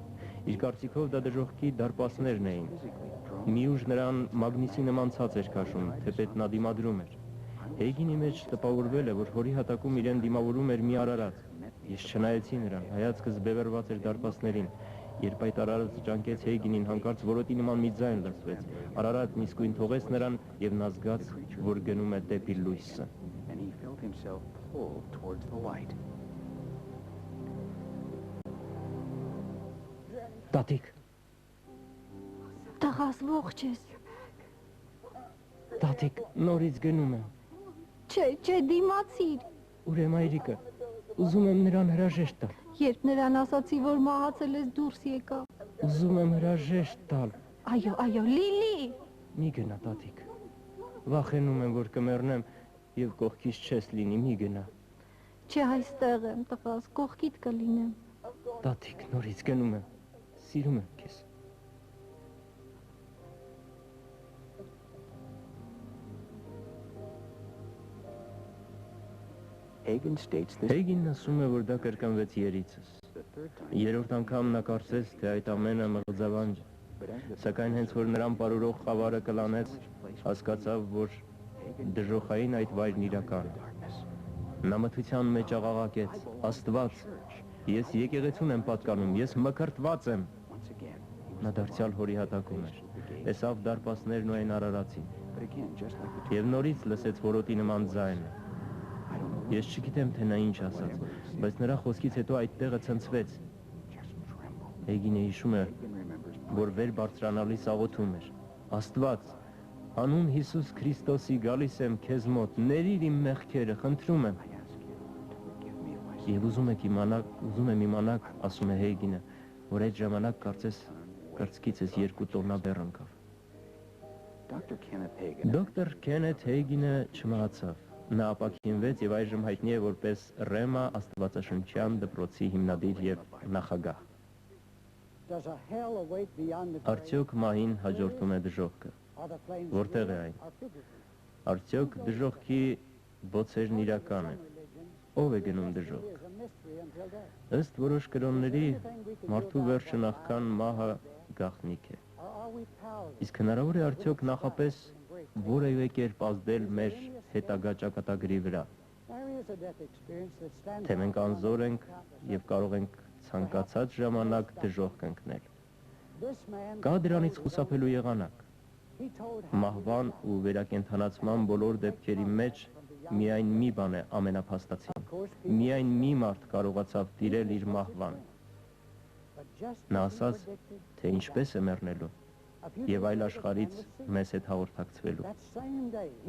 Իր կարծիքով դա դժոխքի դարպասներն էին։ Մի ուժ նրան մագնիսի նման ցած էր քաշում, թեպետ նա դիմադրում էր։ Հեյգինի մեջ տպավորվել է, որ հորի հատակում իրեն դիմավորում էր մի արարած։ Ես չնայեցի նրան, հայացքս բևեռված էր դարպասներին։ Երբ այդ արարածը ճանկեց Հեյգինին, հանկարծ որոտի նման մի ձայն լսվեց։ Արարածն իսկույն թողեց նրան եւ նա զգաց, որ գնում է դեպի լույսը։ and he felt himself pulled towards the light. Տատիկ, Տղաս ողջ ես։ տատիկ, նորից գնում եմ։ Չէ, դիմացիր։ Ուր է մայրիկը։ Ուզում եմ նրան հրաժեշտ տալ։ Երբ նրան ասացի, որ մահացել ես, դուրս եկա։ Ուզում եմ հրաժեշտ տալ։ Այո, Լիլի։ Մի գնա, տատիկ։ Վախենում եմ, որ կմեռնեմ եւ կողքից չես լինի, մի գնա։ Չէ, այստեղ եմ, տղաս, կողքիդ կլինեմ։ Տատիկ, նորից գնում եմ։ Սիրում եմ քեզ։ Hagen states this Հեյգինն ասում է, որ դա կրկնվեց երիցս։ the third time, Երրորդ անգամ նա կարծեց, թե այդ ամենը մղձավանջ է, but as the սակայն հենց որ նրան պարուրող խավարը կլանեց, հասկացավ, որ դժոխային այդ վայրն իրական է։ darkness, Նա մթության մեջ աղաղակեց. Աստված, ես եկեղեցուն եմ պատկանում, ես մկրտված եմ։ once again, he Նա դարձյալ հորի հատակում էր։ Տեսավ դարպասներն ու այն արարածին։ but again, just like the Եվ նորից լսեց որոտի նման ձայնը։ I don't know, Ես չգիտեմ, թե նա ինչ ասաց, բայց նրա խոսքից հետո այդ տեղը ցնցվեց։ just tremble. Հեյգինը հիշում է, Hagen remembers որ վեր բարձրանալիս աղոթում էր. Աստված, անուն Հիսուս Քրիստոսի գալիս եմ քեզ մոտ, ների՛ր իմ մեղքերը, խնդրում եմ։ I ask you to forgive me of my Եվ ուզում եմ իմանալ, ասում է Հեյգինը, որ այդ ժամանակ կարծես կրծքիցս 2 տոննա բեռ ընկավ։ Dr. Kenneth Hagen Դոկտոր Քենեթ Հեյգինը չմահացավ։ Նա ապաքինվեց եւ այժմ հայտնի է որպես Ռեմա աստվածաշնչյան դպրոցի հիմնադիր եւ նախագահ։ Արդյոք մահին հաջորդում է դժոխքը։ Որտեղ է այն։ Արդյոք դժոխքի բոցերն իրական են։ Ով է գնում դժոխք։ Ըստ որոշ կրոնների մարդու վերջը նախքան մահը գաղտնիք է։ Իսկ հնարավոր է արդյոք նախապես որևէ կերպ ազդել մեր հետագա ճակատագրի վրա։ թե մենք անզոր ենք և կարող ենք ցանկացած ժամանակ դժոխք ընկնել։ Կա դրանից խուսափելու եղանակ։ Մահվան ու վերակենդանացման բոլոր դեպքերի մեջ միայն մի բան է ամենափաստացին։ Միայն մի մարդ կարողացավ տիրել իր մահվան։ Նա ասաց, թե ինչպես է մեռնելու և այլ աշխարհից մեզ հետ հաղորդակցվելու։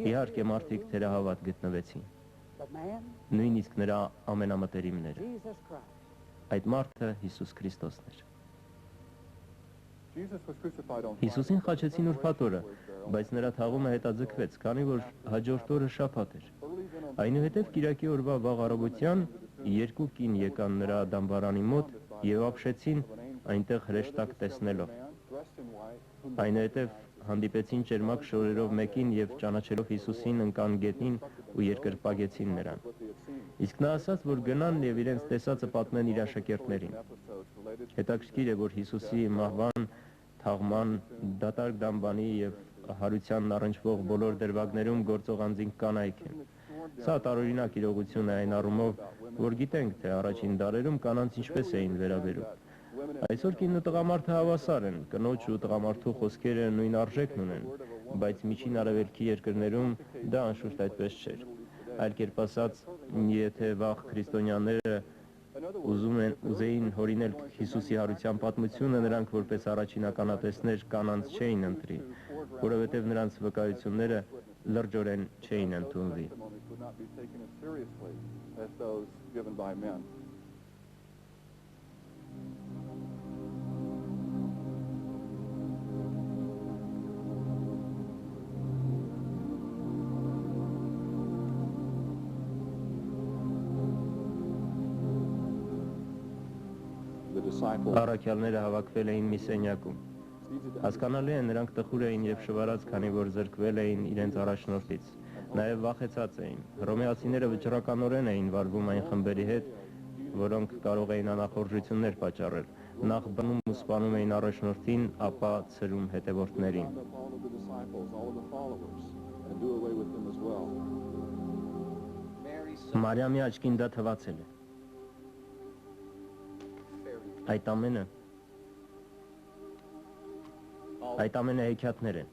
Իհարկե մարդիկ թերահավատ գտնվեցին, նույնիսկ նրա ամենամտերիմները։ Այդ մարդը Հիսուս Քրիստոսն էր։ Հիսուսին խաչեցին ուրբաթ օրը, բայց նրա թաղումը հետաձգվեց, քանի որ հաջորդ օրը շաբաթ էր։ Այնուհետև կիրակի օրվա վաղ առավոտյան երկու կին եկան նրա դամբարանի մոտ և ապշեցին այնտեղ հրեշտակ տեսնելով։ Այնուհետև հանդիպեցին ճերմակ շորերով մեկին և ճանաչելով Հիսուսին ընկան գետին ու երկրպագեցին նրան։ Իսկ նա ասաց, որ գնան և իրենց տեսածը պատմեն իր աշակերտներին։ Հետաքրքիր է, որ Հիսուսի մահվան, թաղման, դատարկ դամբանի և հարությանն առնչվող բոլոր դրվագներում գործող անձինք կանայք են։ Սա տարօրինակ իրողություն է այն առումով, որ գիտենք, թե առաջին դարերում կանանց ինչպես էին վերաբերում։ Այսօր կինն ու տղամարդը հավասար են, կնոջ ու տղամարդու խոսքերը նույն արժեքն ունեն, բայց միջին արևելքի երկրներում դա անշուշտ այդպես չէր։ Այլ կերպ ասած, եթե վաղ քրիստոնյաները ուզեին հորինել Հիսուսի հարության պատմությունը, նրանք որպես առաջին ականատեսներ կանանց չէին ընտրի, որովհետև նրանց վկայությունները լրջորեն չէին ընդունվի։ Առաքյալները հավաքվել էին մի սենյակում։ Հասկանալի է, նրանք տխուր էին և շվարած, քանի որ զրկվել էին իրենց առաջնորդից, նաև վախեցած էին։ Հռոմեացիները վճռականորեն էին վարվում այն խմբերի հետ, որոնք կարող էին անախորժություններ պատճառել։ Նախ բնում ու սպանում էին առաջնորդին, ապա ցրում հետևորդներին։ Մարիամի աչքին դա թվացել է։ Այդ ամենը հեքիաթներ են։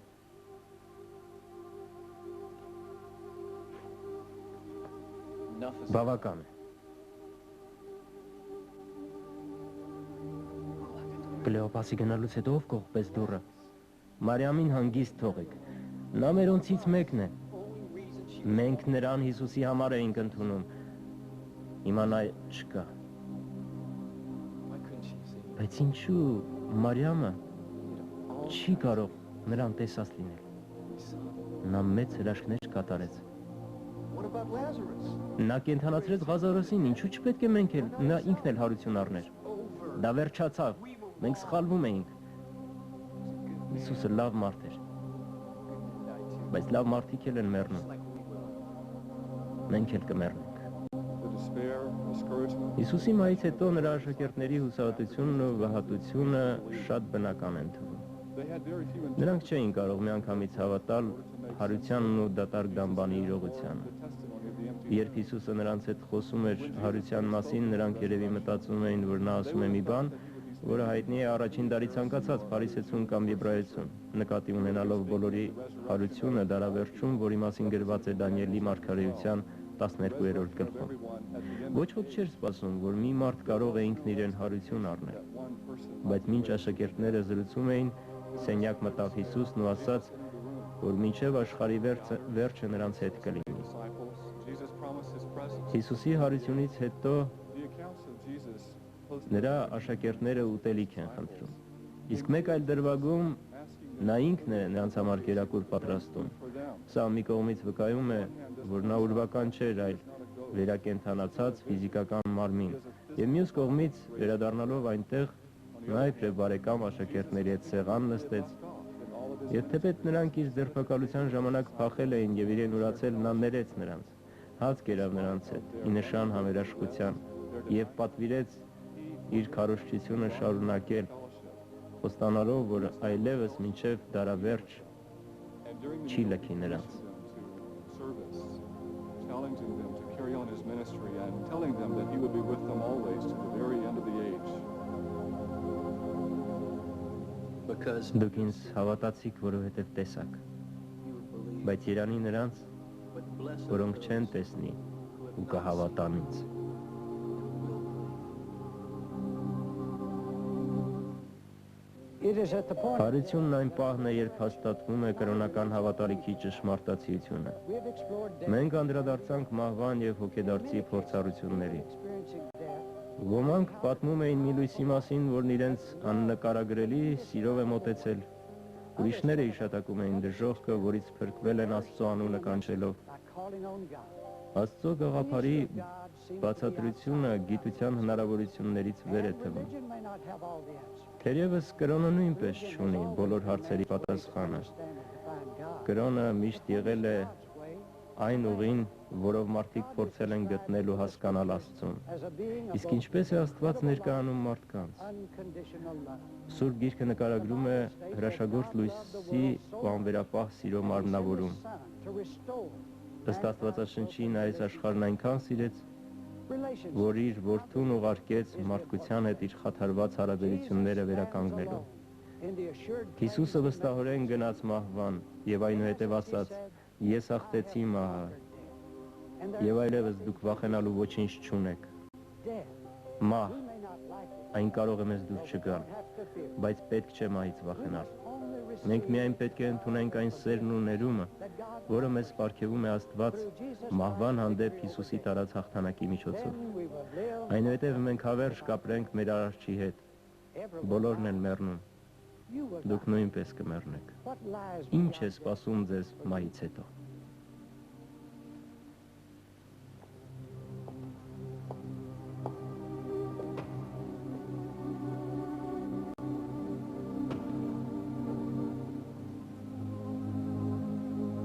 Բավական է։ Կլեոպասի գնալուց հետո ով կողպեց դուռը։ Մարիամին հանգիստ թողեք։ Նա մերոնցից մեկն է։ Մենք նրան Հիսուսի համար էինք ընդունում։ Հիմա նա չկա։ Բայց ինչու Մարիամը չի կարող նրան տեսած լինել։ Նա մեծ հրաշքներ կատարեց։ Նա կենդանացրեց Ղազարոսին, ինչու չպետք է նա ինքն էլ հարություն առներ։ Դա վերջացավ, մենք սխալվում էինք։ Հիսուսը լավ մարդ էր, բայց լավ մարդիկ էլ են մեռնում։ Մենք էլ կմեռնենք։ Հիսուսի մահից հետո նրա աշակերտների հուսահատությունն ու վհատությունը շատ բնական են թվում։ Նրանք չէին կարող միանգամից հավատալ հարությանն ու դատարկ դամբանի իրողությանը։ Երբ Հիսուսը նրանց հետ խոսում էր հարության մասին, նրանք երևի մտածում էին, որ նա ասում է մի բան, որը հայտնի է առաջին դարի ցանկացած փարիսեցուն կամ եբրայեցուն, նկատի ունենալով բոլորի հարությունը դարավերջում, որի մասին գրված է Դանիելի մարգարեության 12-րդ գլխում։ Ոչ ոք չէր սպասում, որ մի մարդ կարող է ինքն իրեն հարություն առնել։ Բայց մինչ աշակերտները զրուցում էին, սենյակ մտավ Հիսուսն ու ասաց, որ մինչև աշխարհի վերջը նրանց հետ կլինի։ Հիսուսի հարությունից հետո նրա աշակերտները ուտելիք են խնդրում։ Իսկ մեկ այլ դրվագում նա ինքն է նրանց համար կերակուր պատրաստում։ Սա մի կողմից վկայում է, որ նա ուրվական չէր, այլ վերակենդանացած ֆիզիկական մարմին, և մյուս կողմից վերադառնալով այնտեղ, նա իբրև բարեկամ աշակերտների հետ սեղան նստեց, և թեպետ նրանք իր ձերբակալության ժամանակ փախել էին և իրեն ուրացել, նա ներեց նրանց, հաց կերավ նրանց հետ, ի նշան համերաշխության, և պատվիրեց իր քարոզչությունը շարունակել, խոստանալով, որ այլևս մինչև դարավերջ չի լքի նրանց։ carry on his ministry and telling them that he would be with them always to the very end of the age. Դուք ինձ հավատացիք, որովհետև տեսաք, բայց Երանի նրանց, որոնք չեն տեսնի ու կհավատան ինձ։ Հարությունն այն պահն է, երբ հաստատվում է կրոնական հավատալիքի ճշմարտացիությունը։ Մենք անդրադարձանք մահվան և հոգեդարձի փորձառությունների։ Ոմանք պատմում էին մի լույսի մասին, որն իրենց աննկարագրելի սիրով է մոտեցել։ Ուրիշները հիշատակում էին դժոխքը, որից փրկվել են Աստծո անունը կանչելով։ Աստծո գաղափարի բացատրությունը գիտության հնարավորություններից վեր է թվում։ Թերևս կրոնը նույնպես չունի բոլոր հարցերի պատասխանը։ Կրոնը միշտ եղել է այն ուղին, որով մարդիկ փորձել են գտնել ու հասկանալ Աստծուն։ Իսկ ինչպես է Աստված ներկայանում մարդկանց։ Սուրբ Գիրքը նկարագրում է հրաշագործ լույսի ու անվերապահ սիրո մարմնավորում։ Ըստ Աստվածաշնչի նա այս աշխարհն այնքան սիրեց, որ իր որդուն ուղարկեց մարդկության հետ իր խաթարված հարաբերությունները վերականգնելու։ Հիսուսը վստահորեն գնաց մահվան և այնուհետև ասաց. «Ես հաղթեցի մահը, և այլևս դուք վախենալու ոչինչ չունեք։ Մահ, այն կարող է մեզ դուր չգալ, բայց պետք չէ մահից վախենալ։ Մենք միայն պետք է ընդունենք այն սերն ու ներումը, որը մեզ պարգևում է Աստված մահվան հանդեպ Հիսուսի տարած հաղթանակի միջոցով։ Այնուհետև մենք հավերժ կապրենք մեր Արարչի հետ։ Բոլորն են մեռնում։ Դուք նույնպես կմեռնեք։ Ինչ է սպասում ձեզ մահից հետո։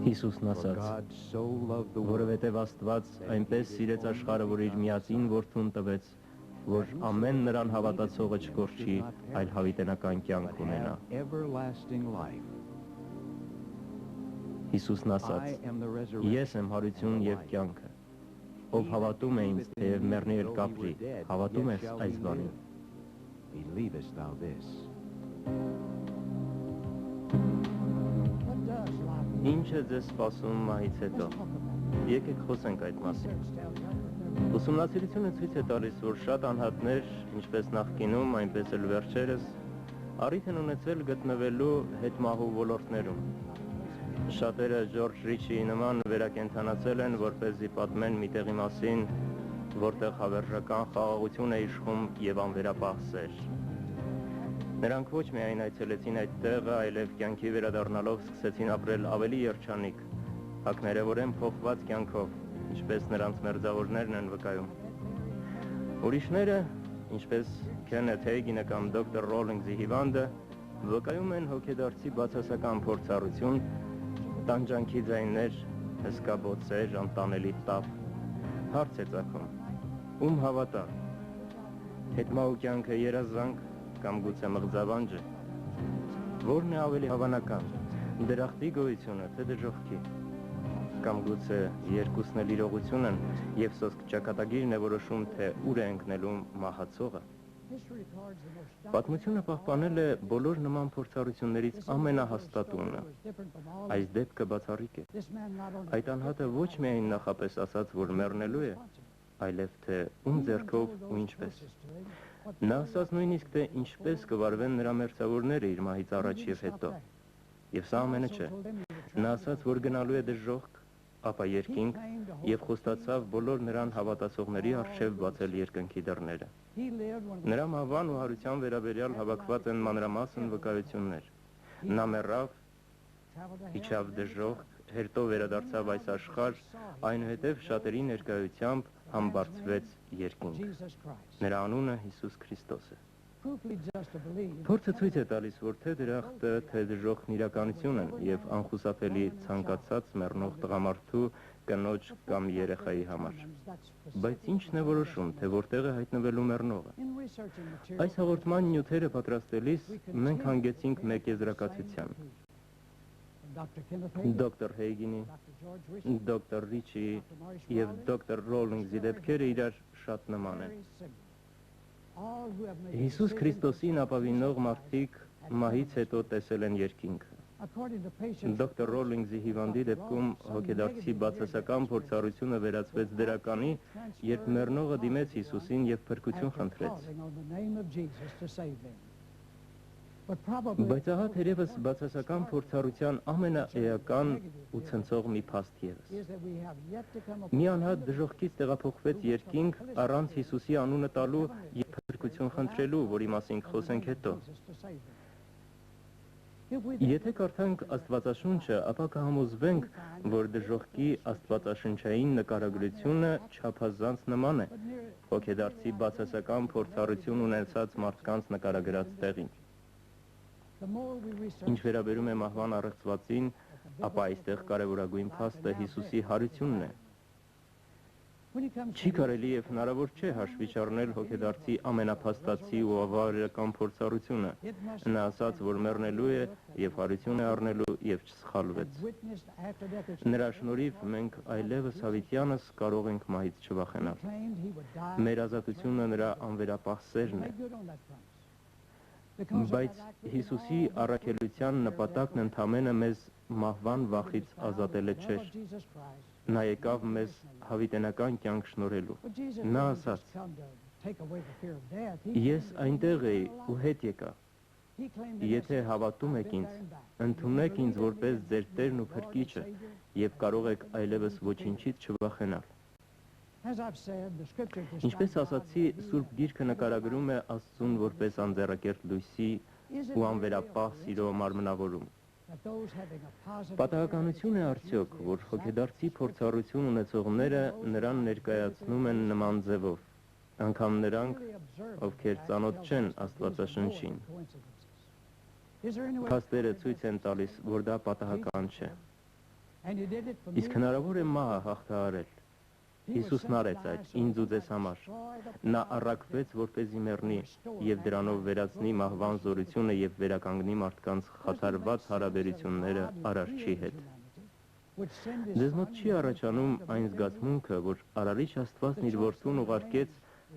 Հիսուսն ասաց, որովհետև Աստված այնպես սիրեց աշխարհը, որ իր միածին որդուն տվեց, որ ամեն նրան հավատացողը չկորչի, այլ հավիտենական կյանք ունենա։ Հիսուսն ասաց. Ես եմ հարություն և կյանքը։ Ով հավատում է ինձ, թեև մեռնի էլ կապրի, հավատում ես այս բանին։ Ինչ է ձեզ սպասում մահից հետո։ Եկեք խոսենք այդ մասին։ Ուսումնասիրությունը ցույց է տալիս, որ շատ անհատներ, ինչպես նախկինում, այնպես էլ վերջերս, առիթ են ունեցել գտնվելու հետմահու ոլորտներում։ Շատերը Ջորջ Ռիչիի նման վերակենդանացել են, որպեսզի պատմեն մի տեղի մասին, որտեղ հավերժական խաղաղություն է իշխում և անվերապահ սեր։ Նրանք ոչ միայն այցելեցին այդ տեղը, այլև կյանքի վերադառնալով սկսեցին ապրել ավելի երջանիկ, հագներևորեն փոխված կյանքով, ինչպես նրանց մերձավորներն են վկայում։ Ուրիշները, ինչպես Քենեթ Հեյգինը կամ դոկտոր Ռոլինգզի հիվանդը, վկայում են հոգեդարձի բացասական փորձառություն, տանջանքի ձայներ, հսկա բոցեր, անտանելի տապ։ Հարց է ծագում. ում հավատալ։ Հետմահու կյանքը երազանք կամ գուցե մղձավանջը։ Որն է ավելի հավանական, դրախտի գոյությունը, թե դժոխքի։ Կամ գուցե երկուսն էլ իրողություն են և սոսկ ճակատագիրն է որոշում, թե ուր է ընկնելու մահացողը։ Պատմությունը պահպանել է բոլոր նման փորձառություններից ամենահաստատունը։ Այս դեպքը բացառիկ է։ Այդ անհատը ոչ միայն նախապես ասաց, որ մեռնելու է, այլև թե ում ձեռքով ու ինչպես։ Նա ասաց նույնիսկ, թե ինչպես կվարվեն նրա մերձավորները իր մահից առաջ և հետո։ Եվ սա ամենը չէ։ Նա ասաց, որ գնալու է դժոխք, ապա երկինք և խոստացավ բոլոր նրան հավատացողների առջև բացել երկնքի դռները։ Նրա մահվան ու հարության վերաբերյալ հավաքված են մանրամասն վկայություններ։ Նա մեռավ, իջավ դժոխք, հերթով վերադարձավ այս աշխարհ, այնուհետև շատերի ներկայությամբ համբարձվեց երկինք։ Նրա անունը Հիսուս Քրիստոս է։ Փորձը ցույց է տալիս, որ թե դրախտը, թե դժոխքն իրականություն են և անխուսափելի ցանկացած մեռնող տղամարդու, կնոջ կամ երեխայի համար։ Բայց ի՞նչն է որոշում, թե որտեղ է հայտնվելու մեռնողը։ Այս հաղորդման նյութերը պատրաստելիս մենք հանգեցինք մեկ եզրակացության։ դոկտոր Հեյգինի, դոկտոր Ռիչի եւ դոկտոր Ռոլինգզի դեպքերը իրար շատ նման են։ Հիսուս Քրիստոսին ապավինող մարդիկ մահից հետո տեսել են երկինքը։ Դոկտոր Ռոլինգզի հիվանդի դեպքում հոգեդարձի բացասական փորձառությունը վերածվեց դրականի, երբ մեռնողը դիմեց Հիսուսին եւ փրկություն խնդրեց։ Բայց ահա թերևս բացասական փորձառության ամենաէական ու ցնցող մի փաստ ևս։ Մի անհատ դժոխքից տեղափոխվեց երկինք առանց Հիսուսի անունը տալու եւ փրկություն խնդրելու, որի մասին խոսենք հետո։ Եթե կարդանք Աստվածաշունչը, ապա կհամոզվենք, որ դժոխքի աստվածաշնչային նկարագրությունը չափազանց նման է հոգեդարձի բացասական փորձառություն ունեցած մարդկանց նկարագրած տեղին։ Ինչ վերաբերում է մահվան առեղծվածին, ապա այստեղ կարևորագույն փաստը Հիսուսի հարությունն է։ Չի կարելի եւ հնարավոր չէ հաշվի չառնել հոգեդարձի ամենափաստացի ու ավարական փորձառությունը։ Նա ասաց, որ մեռնելու է եւ հարություն է առնելու եւ չսխալվեց։ Նրա շնորհիվ մենք այլևս հավիտյանս կարող ենք մահից չվախենալ։ Մեր ազատությունը նրա անվերապահ սերն է։ Բայց Հիսուսի առաքելության նպատակն ընդամենը մեզ մահվան վախից ազատելը չէր։ Նա եկավ մեզ հավիտենական կյանք շնորհելու։ Նա ասաց. Ես այնտեղ էի ու հետ եկա։ Եթե հավատում եք ինձ, ընդունեք ինձ որպես ձեր Տերն ու Փրկիչը եւ կարող եք այլևս ոչինչից չվախենալ։ Ինչպես ասացի, Սուրբ Գիրքը նկարագրում է Աստծուն որպես անձեռակերտ լույսի ու անվերապահ սիրո մարմնավորում։ Պատահականություն է արդյոք, որ հոգեդարձի փորձառություն ունեցողները նրան ներկայացնում են նման ձևով, անգամ նրանք, ովքեր ծանոթ չեն Աստվածաշնչին։ Փաստերը ցույց են տալիս, որ դա պատահական չէ։ Իսկ հնարավոր է մահը հաղթահարել։ Հիսուսն արեց այդ ինձ ու ձեզ համար։ Նա առաքվեց, որպեսզի մեռնի եւ դրանով վերացնի մահվան զորությունը եւ վերականգնի մարդկանց խաթարված հարաբերությունները Արարչի հետ։ Ձեզ մոտ չի առաջանում այն զգացմունքը, որ Արարիչ Աստվածն իր որդուն ուղարկեց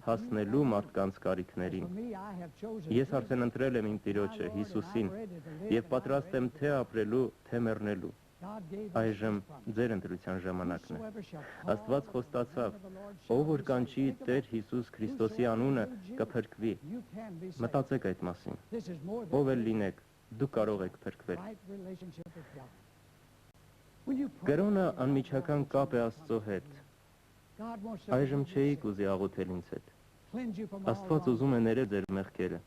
հասնելու մարդկանց կարիքներին։ Ես արդեն ընտրել եմ իմ Տիրոջը, Հիսուսին, եւ պատրաստ եմ թե ապրելու, թե մեռնելու։ Այժմ ձեր ընտրության ժամանակն է։ Աստված խոստացավ. ով որ կանչի Տեր Հիսուս Քրիստոսի անունը, կփրկվի։ Մտածեք այդ մասին։ Ով էլ լինեք, դուք կարող եք փրկվել։ Կրոնը անմիջական կապ է Աստծո հետ։ Այժմ չէիք ուզի աղոթել ինձ հետ։ Աստված ուզում է ներել ձեր մեղքերը,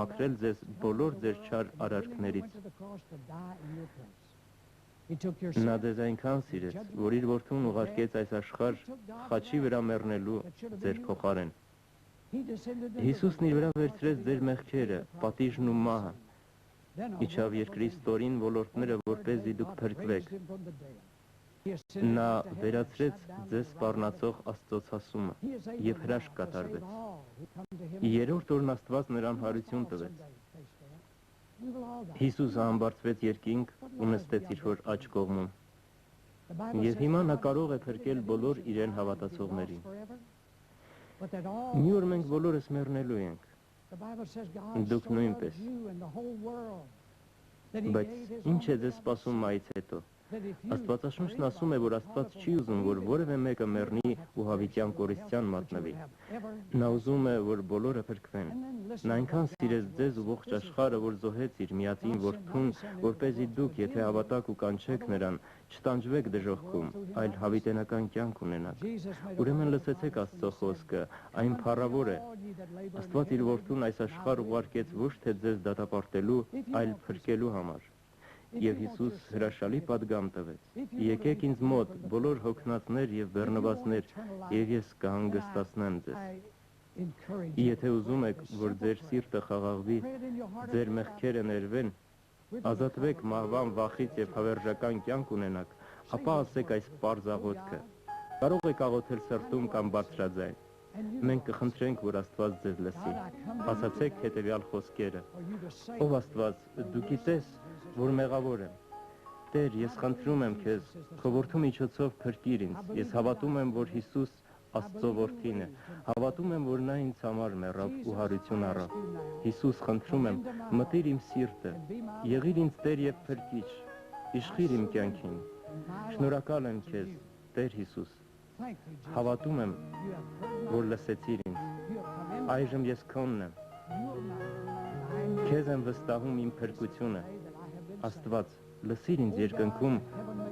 մաքրել ձեզ բոլոր ձեր չար արարքներից։ Նա ձեզ այնքան սիրեց, որ իր որդուն ուղարկեց այս աշխարհ խաչի վրա մեռնելու ձեր փոխարեն։ Հիսուսն իր վրա վերցրեց ձեր մեղքերը, պատիժն ու մահը։ Իջավ երկրի ստորին ոլորտները, որպեսզի դուք փրկվեք։ Նա վերացրեց ձեզ սպառնացող Աստծոցասումը եւ հրաշք կատարվեց։ Երրորդ օրն Աստված նրան հարություն տվեց։ Հիսուսը համբարձվեց երկինք ու նստեց իր հոր աջ կողմում։ Եվ հիմա նա կարող է փրկել բոլոր իրեն հավատացողներին։ Մի օր մենք բոլորս մեռնելու ենք։ Դուք նույնպես։ Բայց ինչ է ձեզ սպասում մայից հետո։ Աստվածաշունչն ասում է, որ Աստված չի ուզում, որ որևէ մեկը մեռնի ու հավիտյան կորստյան մատնվի։ Նա ուզում է, որ բոլորը փրկվեն։ Նա այնքան սիրեց ձեզ ու ողջ աշխարհը, որ զոհեց իր միածին որդուն, որպեսզի դուք, եթե հավատաք ու կանչեք նրան, չտանջվեք դժոխքում, այլ հավիտենական կյանք ունենաք։ Ուրեմն լսեցեք Աստծո խոսքը, այն փառավոր է։ Աստված իր որդուն այս աշխարհ ուղարկեց ոչ թե ձեզ դատապարտելու, այլ փրկելու համար։ Եվ Հիսուս հրաշալի պատգամ տվեց. եկեք ինձ մոտ, բոլոր հոգնածներ եւ բեռնվածներ, եւ ես կհանգստացնեմ ձեզ։ Եթե ուզում եք, որ ձեր սիրտը խաղաղվի, ձեր մեղքերը ներվեն, ազատվեք մահվան վախից եւ հավերժական կյանք ունենաք, ապա ասեք այս պարզ աղոթքը։ Կարող եք աղոթել սրտում կամ բարձրաձայն։ Մենք կխնդրենք, որ Աստված ձեզ լսի։ Ասացեք հետևյալ խոսքերը. Ով Աստված, դու գիտես, որ մեղավոր եմ։ Տեր, ես խնդրում եմ քեզ, քո որդու միջոցով փրկիր ինձ։ Ես հավատում եմ, որ Հիսուս Աստծո որդին է։ Հավատում եմ, որ նա ինձ համար մեռավ ու հարություն առավ։ Հիսուս, խնդրում եմ, մտիր իմ սիրտը, եղիր ինձ Տեր եւ փրկիչ, իշխիր իմ կյանքին։ Շնորհակալ եմ քեզ, Տեր Հիսուս։ Հավատում եմ, որ լսեցիր ինձ։ Այժմ ես քոնն եմ։ Քեզ եմ վստահում իմ փրկությունը։ Աստված, լսիր ինձ երկնքում,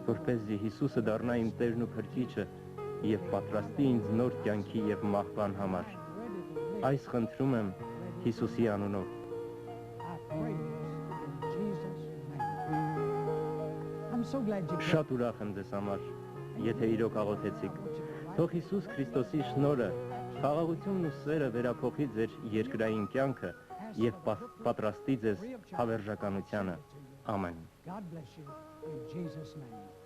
որպեսզի Հիսուսը դառնա իմ Տերն ու Փրկիչը եւ պատրաստի ինձ նոր կյանքի եւ մահվան համար։ Այս խնդրում եմ Հիսուսի անունով։ Շատ ուրախ եմ ձեզ համար, եթե իրոք աղոթեցիք։ Թող Հիսուս Քրիստոսի շնորհը, խաղաղությունն ու սերը վերափոխի ձեր երկրային կյանքը եւ պատրաստի ձեզ հավերժականությանը։ Amen. God bless you in Jesus' name.